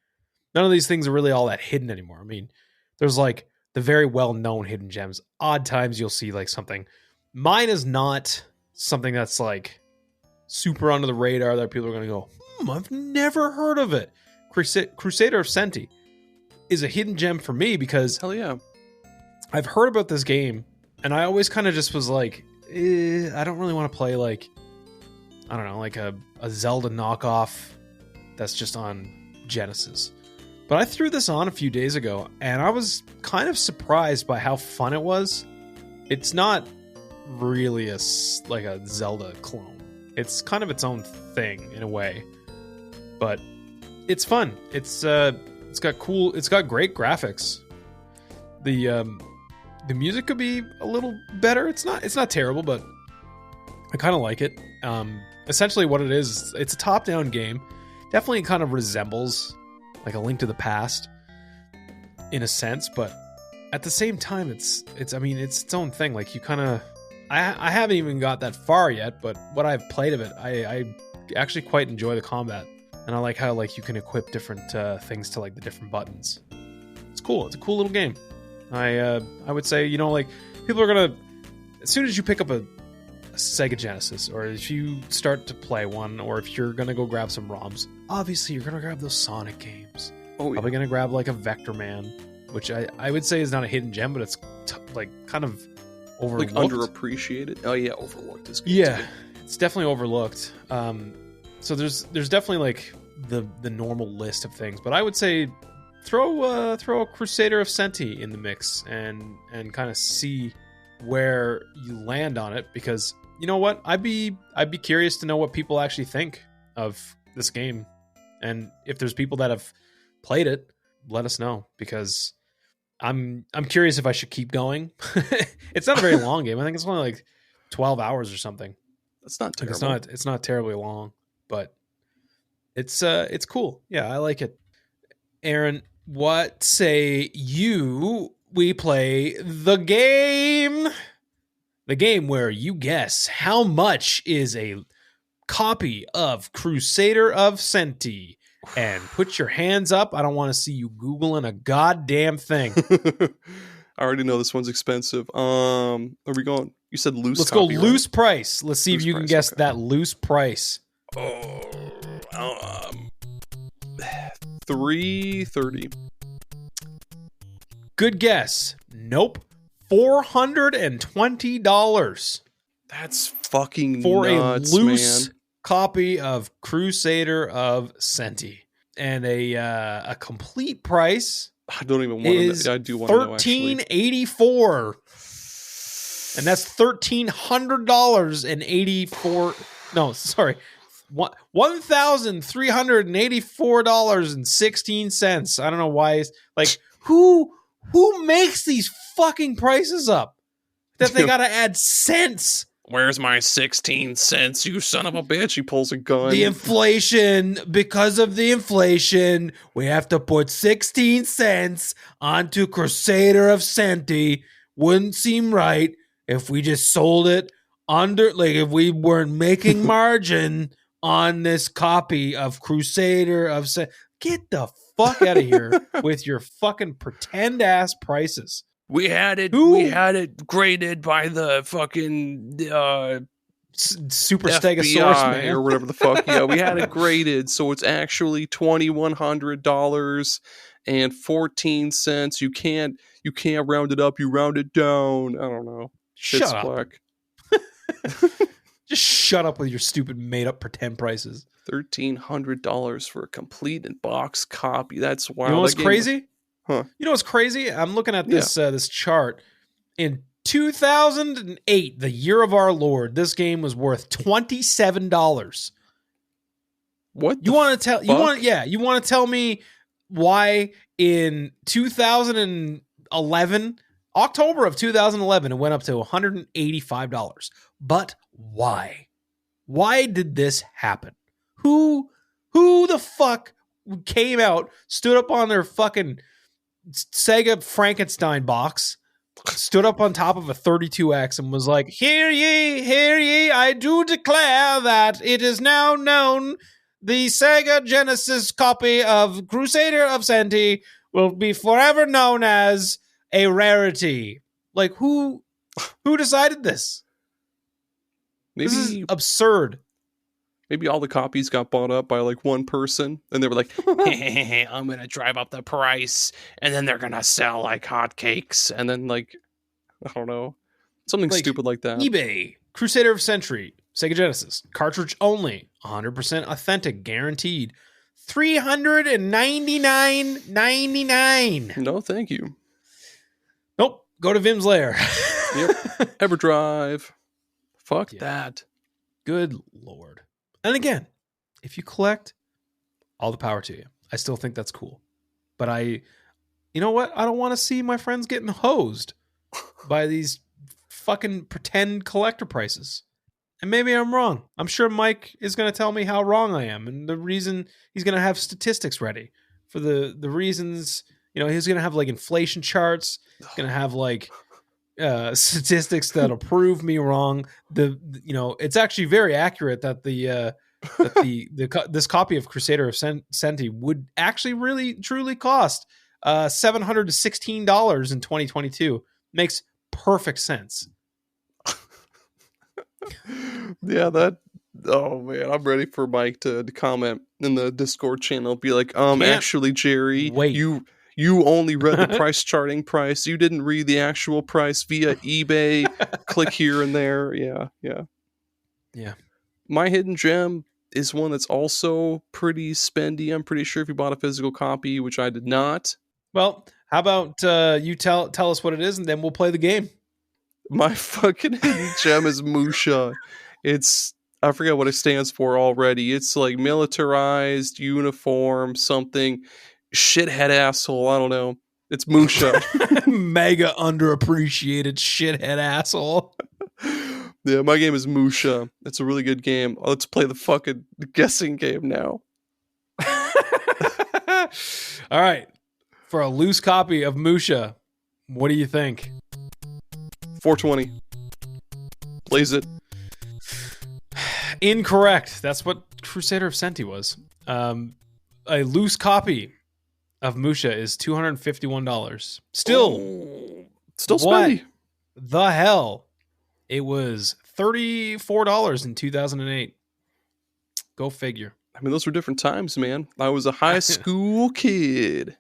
S1: none of these things are really all that hidden anymore. I mean, there's like the very well-known hidden gems. Odd times you'll see like something. Mine is not something that's like super under the radar that people are going to go, I've never heard of it. Crusader of Centy is a hidden gem for me because
S2: hell yeah,
S1: I've heard about this game and I always kind of just was like, I don't really want to play like, I don't know, like a Zelda knockoff that's just on Genesis. But I threw this on a few days ago and I was kind of surprised by how fun it was. It's not really a Zelda clone. It's kind of its own thing in a way, but it's fun. It's got great graphics. The music could be a little better. It's not terrible, but I kind of like it. Essentially what it is, it's a top-down game. Definitely kind of resembles like A Link to the Past in a sense, but at the same time it's its own thing. Like you kind of, I haven't even got that far yet, but what I've played of it, I actually quite enjoy the combat, and I like how like you can equip different things to like the different buttons. It's cool. It's a cool little game. I would say, like people are gonna, as soon as you pick up a Sega Genesis, or if you start to play one, or if you're gonna go grab some ROMs, obviously you're gonna grab those Sonic games.
S2: Oh, yeah.
S1: Probably gonna grab like a Vector Man, which I would say is not a hidden gem, but it's like kind of overlooked.
S2: Like underappreciated. Oh yeah, overlooked is good.
S1: Yeah, it's definitely overlooked. So there's definitely like the normal list of things, but I would say throw a Crusader of Centy in the mix and kind of see where you land on it, because you know what, I'd be curious to know what people actually think of this game, and if there's people that have played it, let us know, because I'm curious if I should keep going. It's not a very long game. I think it's only like 12 hours or something.
S2: That's not terrible.
S1: Like it's not terribly long, but it's cool. Yeah, I like it. Aaron, what say you we play the game? The game where you guess how much is a copy of Crusader of Centy. And put your hands up. I don't want to see you Googling a goddamn thing.
S2: I already know this one's expensive. Are we going? You said loose.
S1: Let's
S2: copy,
S1: go
S2: right?
S1: loose price. Let's see if you can guess that loose price.
S2: $330.
S1: Good guess. Nope. $420.
S2: That's fucking
S1: for
S2: nuts,
S1: a loose
S2: man.
S1: Copy of Crusader of Centy, and a complete price.
S2: I don't even want to. I do want to know.
S1: $1,384, and that's $1,384. No, sorry, $1,384.16. I don't know why. Like who makes these fucking prices up that they got to add cents?
S2: Where's my 16 cents, you son of a bitch? He pulls a gun.
S1: The inflation, because of the inflation, we have to put 16 cents onto Crusader of Centy. Wouldn't seem right if we just sold it under, like if we weren't making margin on this copy of Crusader of Get the fuck out of here with your fucking pretend ass prices.
S2: We had it graded by the fucking
S1: Super
S2: FBI
S1: Stegosaurus, man,
S2: or whatever the fuck. Yeah, we had it graded, so it's actually $2,100.14. You can't round it up. You round it down. I don't know.
S1: Shut up. Just shut up with your stupid made up pretend prices.
S2: $1,300 for a complete and box copy. That's wild.
S1: You know what's crazy?
S2: Huh?
S1: You know what's crazy? I'm looking at this this chart. In 2008, the year of our Lord, this game was worth $27.
S2: What
S1: you want to tell? You want? Yeah, you want to tell me why in 2011, October of 2011, it went up to $185. But why? Why did this happen? Who the fuck came out, stood up on their fucking Sega Frankenstein box, stood up on top of a 32X and was like, hear ye, I do declare that it is now known the Sega Genesis copy of Crusader of Centy will be forever known as a rarity. Like, who decided this? This is absurd.
S2: Maybe all the copies got bought up by like one person and they were like, hey, I'm going to drive up the price and then they're going to sell like hotcakes. And then like, I don't know, something like stupid like that.
S1: eBay, Crusader of Century, Sega Genesis, cartridge only, 100% authentic, guaranteed, $399.99.
S2: No, thank you.
S1: Nope. Go to Vim's Lair.
S2: Yep. EverDrive. Fuck that.
S1: Good Lord. And again, if you collect, all the power to you. I still think that's cool. But you know what? I don't want to see my friends getting hosed by these fucking pretend collector prices. And maybe I'm wrong. I'm sure Mike is going to tell me how wrong I am. And the reason he's going to have statistics ready for the reasons, he's going to have like inflation charts. He's going to have like statistics that'll prove me wrong. It's actually very accurate that this copy of Crusader of Centy would actually really truly cost $716 in 2022. Makes perfect sense.
S2: Yeah, oh man, I'm ready for Mike to comment in the Discord channel. Be like, actually, Jerry,
S1: wait.
S2: You only read the price charting price. You didn't read the actual price via eBay. Click here and there. Yeah. My hidden gem is one that's also pretty spendy. I'm pretty sure if you bought a physical copy, which I did not.
S1: Well, how about you tell us what it is, and then we'll play the game.
S2: My fucking hidden gem is M.U.S.H.A. I forget what it stands for already. It's like militarized uniform something. Shithead asshole. I don't know. It's M.U.S.H.A.
S1: Mega underappreciated shithead asshole.
S2: Yeah, my game is M.U.S.H.A. It's a really good game. Let's play the fucking guessing game now.
S1: All right. For a loose copy of M.U.S.H.A, what do you think?
S2: 420. Blaze it.
S1: Incorrect. That's what Crusader of Centy was. A loose copy of M.U.S.H.A is $251. Still
S2: spendy.
S1: The hell? It was $34 in 2008. Go figure.
S2: I mean, those were different times, man. I was a high school kid.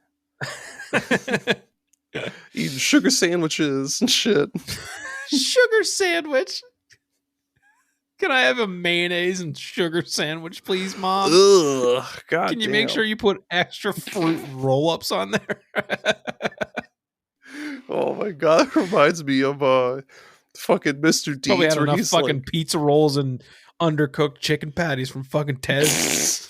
S2: Eating sugar sandwiches and shit.
S1: Sugar sandwich? Can I have a mayonnaise and sugar sandwich, please, Mom?
S2: Ugh, God
S1: Can you make sure you put extra fruit roll-ups on there?
S2: Oh my God, that reminds me of fucking Mr. Deeds.
S1: Probably had enough fucking pizza rolls and undercooked chicken patties from fucking Tez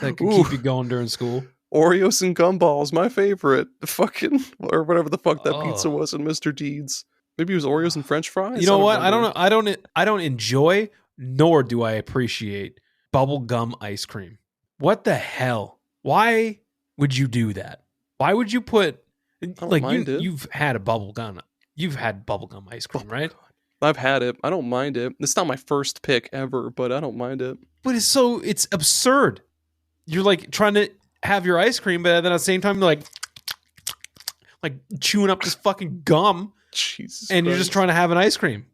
S1: that could keep you going during school.
S2: Oreos and gumballs, my favorite. Fucking, or whatever the fuck that pizza was in Mr. Deeds. Maybe it was Oreos and French fries.
S1: You know what? I don't know. I don't enjoy, nor do I appreciate bubblegum ice cream. What the hell? Why would you do that? Why would you put you've had a bubblegum? You've had bubblegum ice cream, right?
S2: I've had it. I don't mind it. It's not my first pick ever, but I don't mind it.
S1: But it's absurd. You're like trying to have your ice cream, but then at the same time you're like chewing up this fucking gum.
S2: Jesus
S1: and
S2: Christ.
S1: You're just trying to have an ice cream.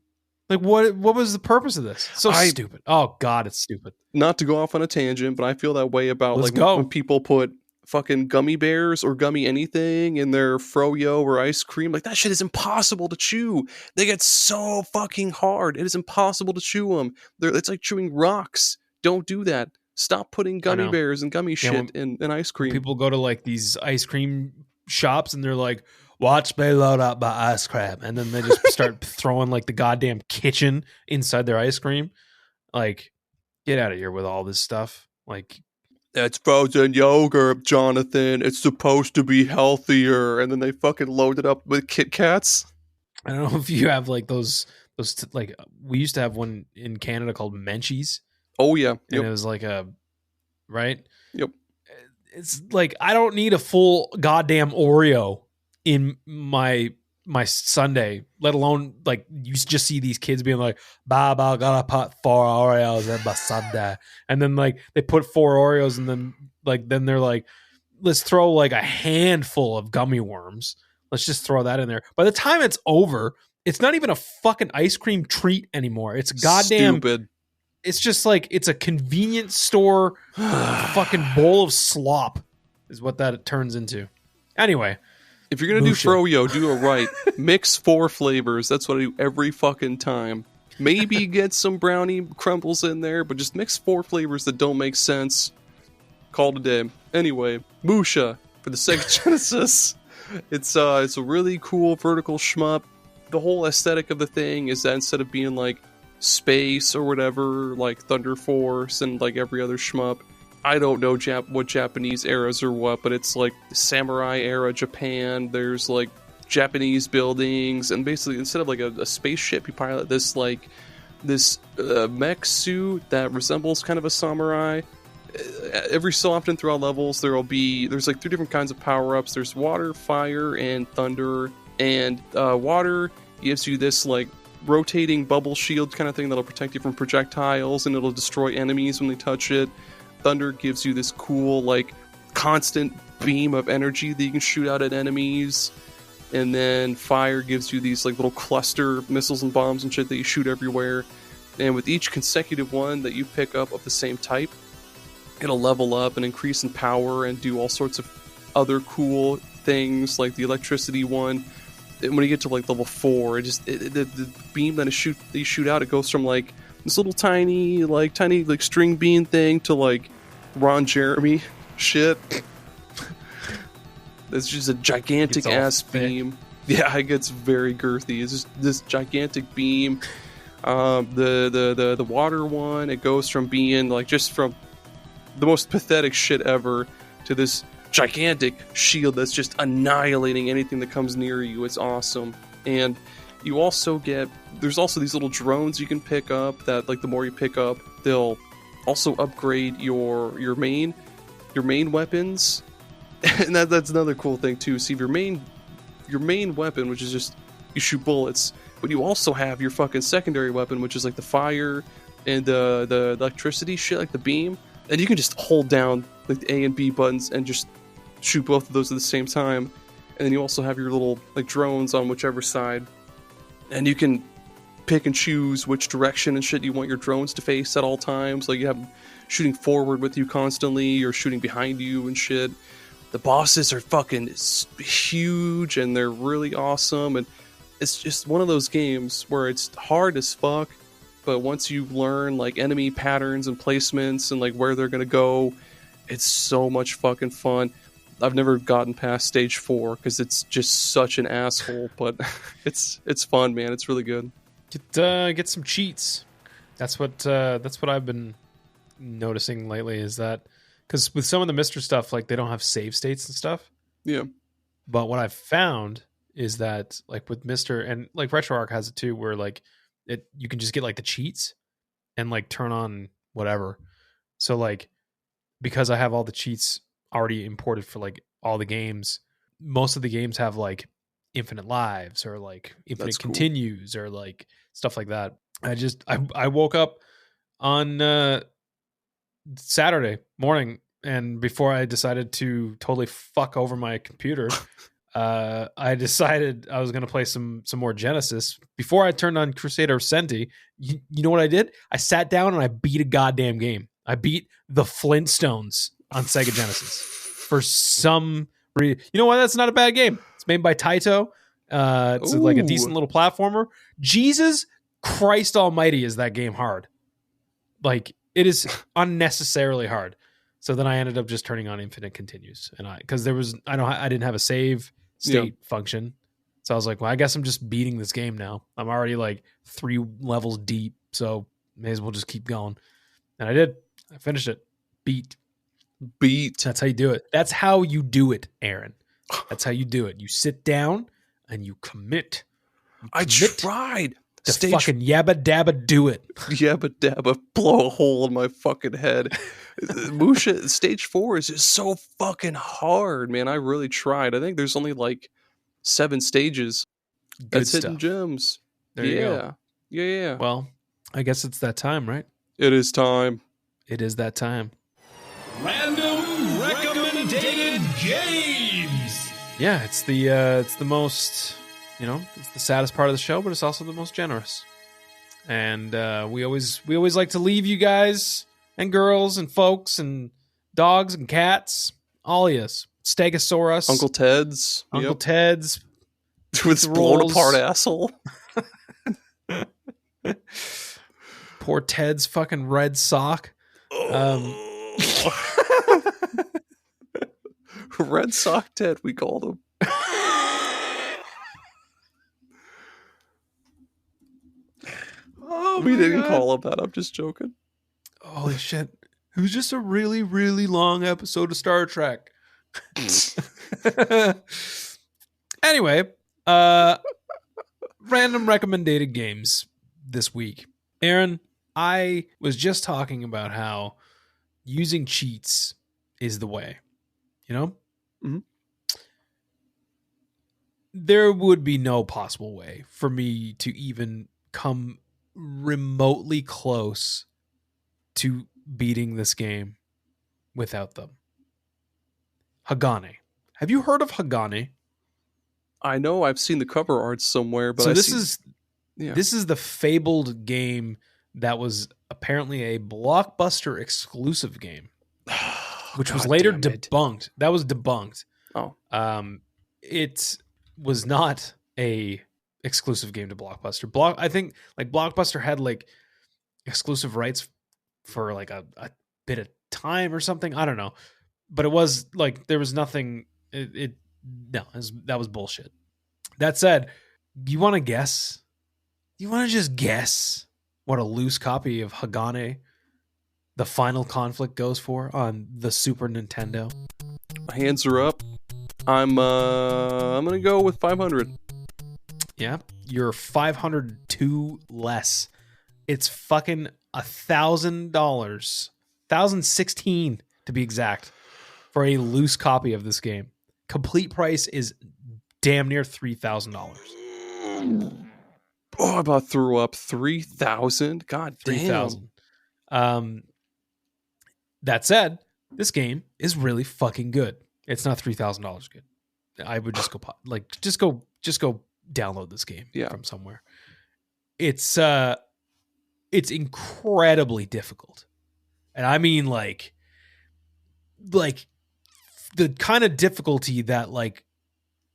S1: Like what was the purpose of this? So stupid. Oh God, it's stupid.
S2: Not to go off on a tangent, but I feel that way about when people put fucking gummy bears or gummy anything in their froyo or ice cream. Like, that shit is impossible to chew. They get so fucking hard. It is impossible to chew them. It's like chewing rocks. Don't do that. Stop putting gummy bears and gummy shit in ice cream.
S1: People go to like these ice cream shops and they're like, watch me load up my ice cream. And then they just start throwing like the goddamn kitchen inside their ice cream. Like, get out of here with all this stuff. Like,
S2: it's frozen yogurt, Jonathan. It's supposed to be healthier. And then they fucking load it up with Kit Kats.
S1: I don't know if you have like those like, we used to have one in Canada called M.U.S.H.A.
S2: Oh, yeah. Yep.
S1: And it was like right?
S2: Yep.
S1: It's like, I don't need a full goddamn Oreo in my Sunday, let alone like you just see these kids being like, Baba, gotta put 4 Oreos in my Sunday. And then like they put 4 Oreos and then they're like, let's throw like a handful of gummy worms. Let's just throw that in there. By the time it's over, it's not even a fucking ice cream treat anymore. It's goddamn
S2: stupid.
S1: It's just like, it's a convenience store fucking bowl of slop is what that turns into. Anyway.
S2: If you're going to do froyo, do it right. Mix 4 flavors. That's what I do every fucking time. Maybe get some brownie crumbles in there, but just mix 4 flavors that don't make sense. Call it a day. Anyway, M.U.S.H.A for the Sega Genesis. It's a really cool vertical shmup. The whole aesthetic of the thing is that instead of being like space or whatever, like Thunder Force and like every other shmup, I don't know what Japanese eras or what, but it's like samurai era Japan. There's like Japanese buildings, and basically instead of like a spaceship, you pilot this mech suit that resembles kind of a samurai. Every so often throughout levels, there's like 3 different kinds of power-ups. There's water, fire, and thunder. And water gives you this like rotating bubble shield kind of thing that'll protect you from projectiles, and it'll destroy enemies when they touch it. Thunder gives you this cool, like, constant beam of energy that you can shoot out at enemies. And then fire gives you these, like, little cluster missiles and bombs and shit that you shoot everywhere. And with each consecutive one that you pick up of the same type, it'll level up and increase in power and do all sorts of other cool things, like the electricity one. And when you get to, like, level 4, the beam that you shoot out, it goes from, like, this little tiny string bean thing to like Ron Jeremy shit. It's just a gigantic ass beam. Yeah, it gets very girthy. It's just this gigantic beam. The water one, it goes from being like just from the most pathetic shit ever to this gigantic shield that's just annihilating anything that comes near you. It's awesome. And you also there's also these little drones you can pick up that, like, the more you pick up, they'll also upgrade your main weapons. And that's another cool thing too. See, your main weapon, which is just you shoot bullets, but you also have your fucking secondary weapon, which is like the fire and the electricity shit, like the beam, and you can just hold down like the A and B buttons and just shoot both of those at the same time. And then you also have your little like drones on whichever side. And you can pick and choose which direction and shit you want your drones to face at all times. Like, you have them shooting forward with you constantly or shooting behind you and shit. The bosses are fucking huge and they're really awesome. And it's just one of those games where it's hard as fuck, but once you learn like enemy patterns and placements and like where they're gonna go, it's so much fucking fun. I've never gotten past stage 4 because it's just such an asshole, but it's fun, man. It's really good.
S1: Get some cheats. That's what I've been noticing lately, is that because with some of the Mr. stuff, like, they don't have save states and stuff.
S2: Yeah.
S1: But what I've found is that, like, with Mr. and like RetroArch has it too, where like you can just get like the cheats and like turn on whatever. So like, because I have all the cheats already imported for like all the games, most of the games have like infinite lives or like infinite
S2: That's cool.
S1: continues or like stuff like that. I woke up on Saturday morning, and before I decided to totally fuck over my computer, I decided I was going to play some more Genesis. Before I turned on Crusader Centy, you know what I did? I sat down and I beat a goddamn game. I beat the Flintstones on Sega Genesis for some reason. You know what? That's not a bad game. It's made by Taito. It's like a decent little platformer. Jesus Christ Almighty, is that game hard? Like, it is unnecessarily hard. So then I ended up just turning on Infinite Continues, and because I didn't have a save state function, so I was like, well, I guess I'm just beating this game now. I'm already like 3 levels deep, so may as well just keep going. And I did. I finished it. Beat. That's how you do it. That's how you do it, Aaron. That's how you do it. You sit down and you commit.
S2: I tried.
S1: To fucking yabba dabba do it.
S2: Yabba dabba blow a hole in my fucking head. M.U.S.H.A stage 4 is just so fucking hard, man. I really tried. I think there's only like 7 stages. That's hidden gems.
S1: There you go.
S2: Yeah.
S1: Well, I guess it's that time, right?
S2: It is time.
S1: It is that time.
S3: Random recommended games.
S1: Yeah, it's the most, it's the saddest part of the show, but it's also the most generous. And we always like to leave you guys and girls and folks and dogs and cats, all of us, Stegosaurus,
S2: Uncle Ted's with his blown apart asshole.
S1: Poor Ted's fucking red sock.
S2: Red sock Ted, we called him. We didn't call him that. I'm just joking.
S1: Holy shit. It was just a really, really long episode of Star Trek. Anyway, random recommended games this week. Aaron, I was just talking about how using cheats is the way,
S2: Mm-hmm.
S1: There would be no possible way for me to even come remotely close to beating this game without them. Hagane. Have you heard of Hagane?
S2: I know I've seen the cover art somewhere, but
S1: so this is the fabled game that was apparently a Blockbuster exclusive game, which was later debunked. That was debunked.
S2: Oh.
S1: It was not a exclusive game to Blockbuster. I think like Blockbuster had like exclusive rights for like a bit of time or something. I don't know, but it was like there was nothing. That was bullshit. That said, you want to guess? You want to just guess what a loose copy of Hagane, the Final Conflict, goes for on the Super Nintendo?
S2: My hands are up. I'm gonna go with 500.
S1: Yeah, you're 502 less. It's fucking $1,000, 1,016 to be exact, for a loose copy of this game. Complete price is damn near $3,000.
S2: Oh, I about threw up. 3,000. God damn.
S1: 3,000. That said, this game is really fucking good. It's not $3,000 good. I would just go download this game from somewhere. It's incredibly difficult, and I mean like the kind of difficulty that like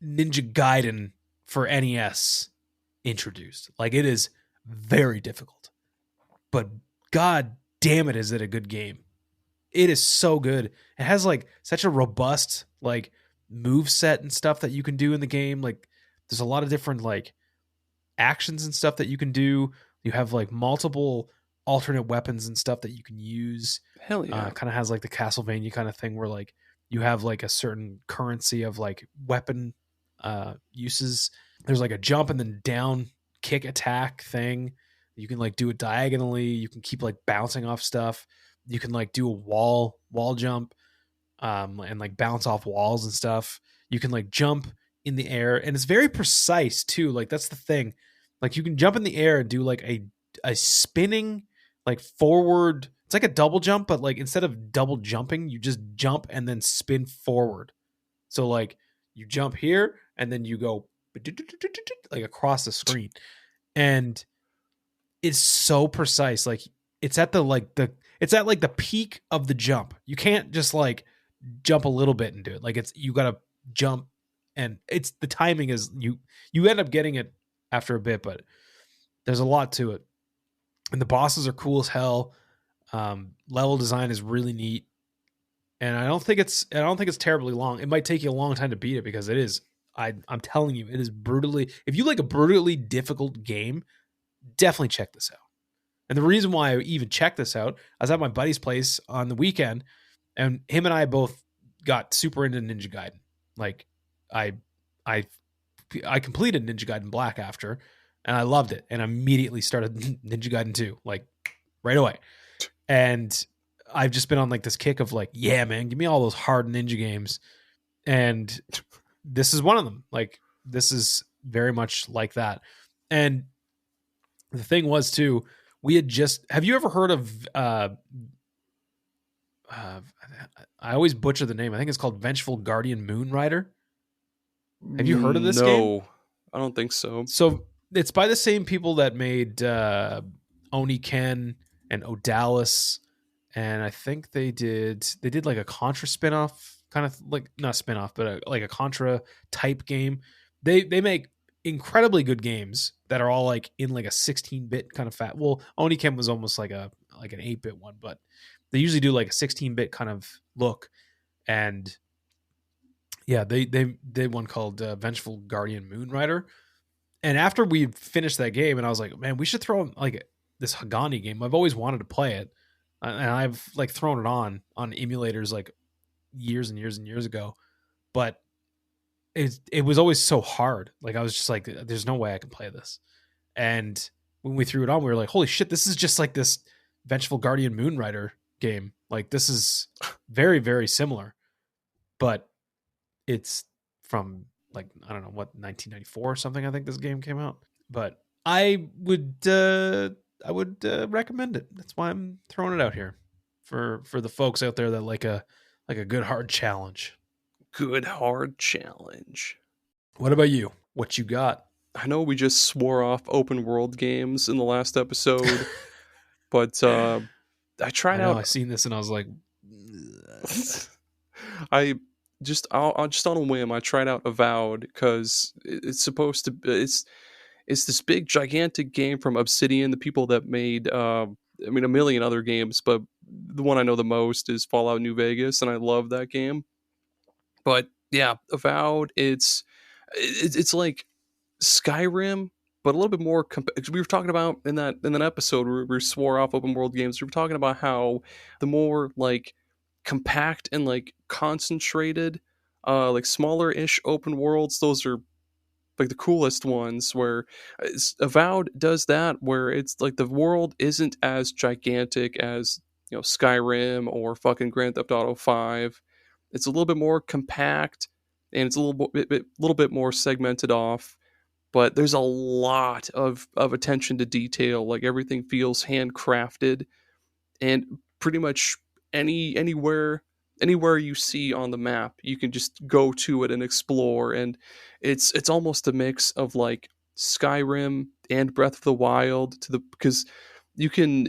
S1: Ninja Gaiden for NES introduced. Like, it is very difficult, but god damn it, is it a good game. It is so good. It has like such a robust like move set and stuff that you can do in the game. Like, there's a lot of different like actions and stuff that you can do. You have like multiple alternate weapons and stuff that you can use.
S2: Hell yeah.
S1: Kind of has like the Castlevania kind of thing where like you have like a certain currency of like weapon uses. There's like a jump and then down kick attack thing. You can like do it diagonally. You can keep like bouncing off stuff. You can like do a wall jump and like bounce off walls and stuff. You can like jump in the air, and it's very precise too. Like that's the thing. Like you can jump in the air and do like a spinning like forward. It's like a double jump, but like instead of double jumping, you just jump and then spin forward. So like you jump here and then you go like across the screen, and it's so precise. Like it's at the peak of the jump. You can't just like jump a little bit and do it. Like you gotta jump, and it's the timing is you end up getting it after a bit, but there's a lot to it. And the bosses are cool as hell. Level design is really neat. And I don't think it's terribly long. It might take you a long time to beat it because it is. I'm telling you, it is brutally. If you like a brutally difficult game, definitely check this out. And the reason why I even checked this out, I was at my buddy's place on the weekend, and him and I both got super into Ninja Gaiden. Like, I completed Ninja Gaiden Black after, and I loved it, and immediately started Ninja Gaiden 2, like right away. And I've just been on like this kick of like, yeah, man, give me all those hard ninja games. And this is one of them. Like, this is very much like that. And the thing was too, we had just, have you ever heard of, I always butcher the name. I think it's called Vengeful Guardian Moon Rider. Have you heard of this game?
S2: No, I don't think so.
S1: So it's by the same people that made Oni Ken and Odalis. And I think they did like a Contra spinoff, kind of like not a spinoff, but like a Contra type game. They make incredibly good games that are all like in like a 16-bit kind of fat. Well, Oniken was almost like an 8-bit one, but they usually do like a 16-bit kind of look. And yeah, they did one called Vengeful Guardian Moon Rider. And after we finished that game, and I was like, man, we should throw in like this Hagane game. I've always wanted to play it. And I've like thrown it on emulators like years and years and years ago, but it was always so hard. Like I was just like, there's no way I can play this. And when we threw it on, we were like, holy shit, this is just like this Vengeful Guardian Moon Rider game. Like this is very, very similar, but it's from like, I don't know what, 1994 or something. I think this game came out, but I would recommend it. That's why I'm throwing it out here for the folks out there that like a good hard challenge.
S2: Good hard challenge.
S1: What about you? What you got?
S2: I know we just swore off open world games in the last episode, but I tried out.
S1: I seen this and I was like,
S2: I'll just on a whim, I tried out Avowed because it's supposed to. It's this big gigantic game from Obsidian, the people that made a million other games, but the one I know the most is Fallout New Vegas, and I love that game. But yeah, Avowed, it's like Skyrim, but a little bit more. We were talking about in that episode where we swore off open world games. We were talking about how the more like compact and like concentrated, like smaller-ish open worlds, those are like the coolest ones. Where Avowed does that, where it's like the world isn't as gigantic as Skyrim or fucking Grand Theft Auto 5. It's a little bit more compact, and it's a little bit more segmented off. But there's a lot of attention to detail. Like everything feels handcrafted, and pretty much anywhere you see on the map, you can just go to it and explore. And it's almost a mix of like Skyrim and Breath of the Wild because you can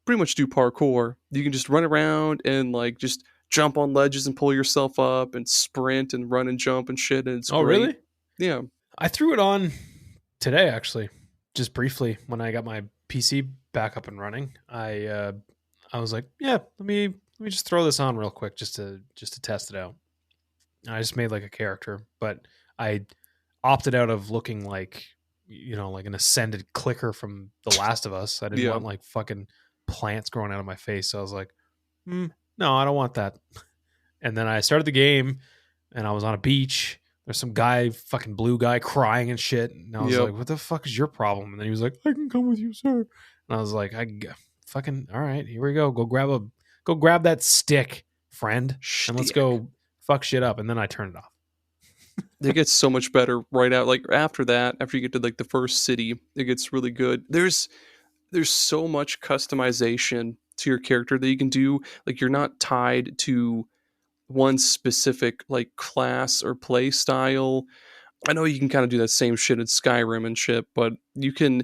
S2: pretty much do parkour. You can just run around and like just jump on ledges and pull yourself up and sprint and run and jump and shit. And it's great.
S1: Really?
S2: Yeah.
S1: I threw it on today, actually, just briefly when I got my PC back up and running. I was like, yeah, let me just throw this on real quick just to test it out. And I just made like a character, but I opted out of looking like like an ascended clicker from The Last of Us. I didn't want like fucking plants growing out of my face. So I was like, no, I don't want that. And then I started the game, and I was on a beach. There's some guy, fucking blue guy, crying and shit. And I was like, what the fuck is your problem? And then he was like, I can come with you, sir. And I was like, fucking, all right, here we go. Go grab that stick, friend. And let's go fuck shit up. And then I turned it off.
S2: It gets so much better right out. Like after that, after you get to like the first city, it gets really good. There's so much customization to your character that you can do. Like you're not tied to one specific like class or play style. I know you can kind of do that same shit in Skyrim and shit, but you can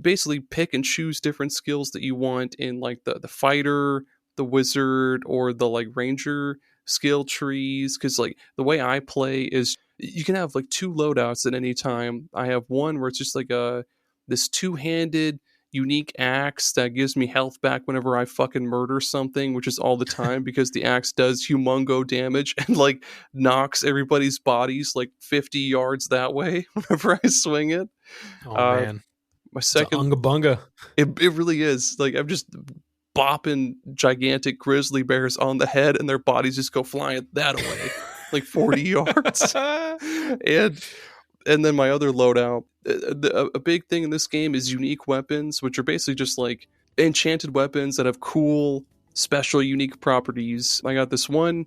S2: basically pick and choose different skills that you want in like the fighter, the wizard, or the like ranger skill trees. Because like the way I play is you can have like 2 loadouts at any time. I have one where it's just like this 2-handed unique axe that gives me health back whenever I fucking murder something, which is all the time because the axe does humongo damage and like knocks everybody's bodies like 50 yards that way whenever I swing it.
S1: Oh man,
S2: my second
S1: unga bunga.
S2: It really is. Like I'm just bopping gigantic grizzly bears on the head and their bodies just go flying that away like 40 yards. And then my other loadout, a big thing in this game is unique weapons, which are basically just like enchanted weapons that have cool, special, unique properties. I got this one.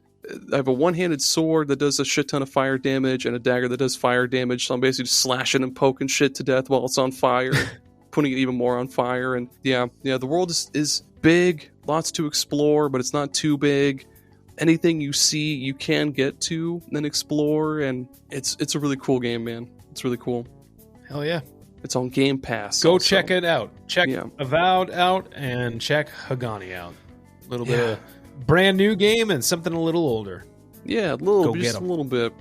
S2: I have a one-handed sword that does a shit ton of fire damage and a dagger that does fire damage. So I'm basically just slashing and poking shit to death while it's on fire, putting it even more on fire. And yeah, the world is big, lots to explore, but it's not too big. Anything you see, you can get to and explore, and it's a really cool game, man. It's really cool.
S1: Hell yeah.
S2: It's on Game Pass.
S1: Go
S2: also.
S1: check it out. Check Avowed out and check Hagane out. A little bit of brand new game and something a little older.
S2: Yeah, just a little bit.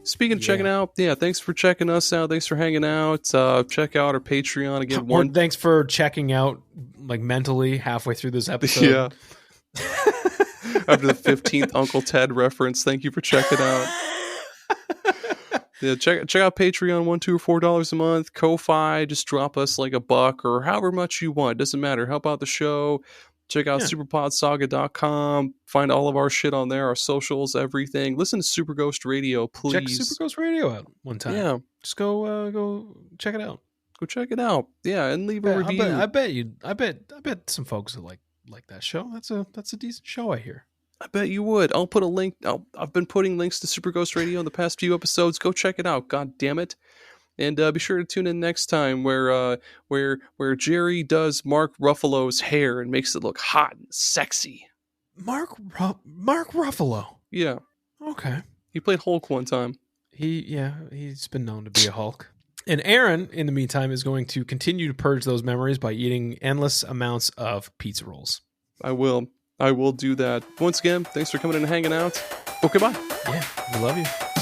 S2: Speaking of checking out, thanks for checking us out. Thanks for hanging out. Check out our Patreon again.
S1: Thanks for checking out, like mentally halfway through this episode.
S2: Yeah. After the 15th Uncle Ted reference, thank you for checking out. Yeah, check out Patreon, $1, $2, or $4 a month. Ko-Fi, just drop us like $1 or however much you want. Doesn't matter. Help out the show. Check out superpodsaga.com. Find all of our shit on there, our socials, everything. Listen to Super Ghost Radio, please.
S1: Check Super Ghost Radio out one time.
S2: Yeah.
S1: Just go check it out.
S2: Go check it out. Yeah, and leave a review.
S1: I bet some folks that like that show. That's a decent show, I hear.
S2: I bet you would. I'll put a link. I've been putting links to Super Ghost Radio in the past few episodes. Go check it out. God damn it. And be sure to tune in next time where Gerry does Mark Ruffalo's hair and makes it look hot and sexy.
S1: Mark Ruffalo.
S2: Yeah.
S1: Okay.
S2: He played Hulk one time.
S1: He's been known to be a Hulk. And Aaron, in the meantime, is going to continue to purge those memories by eating endless amounts of pizza rolls.
S2: I will do that. Once again, thanks for coming in and hanging out. Okay, bye.
S1: Yeah, we love you.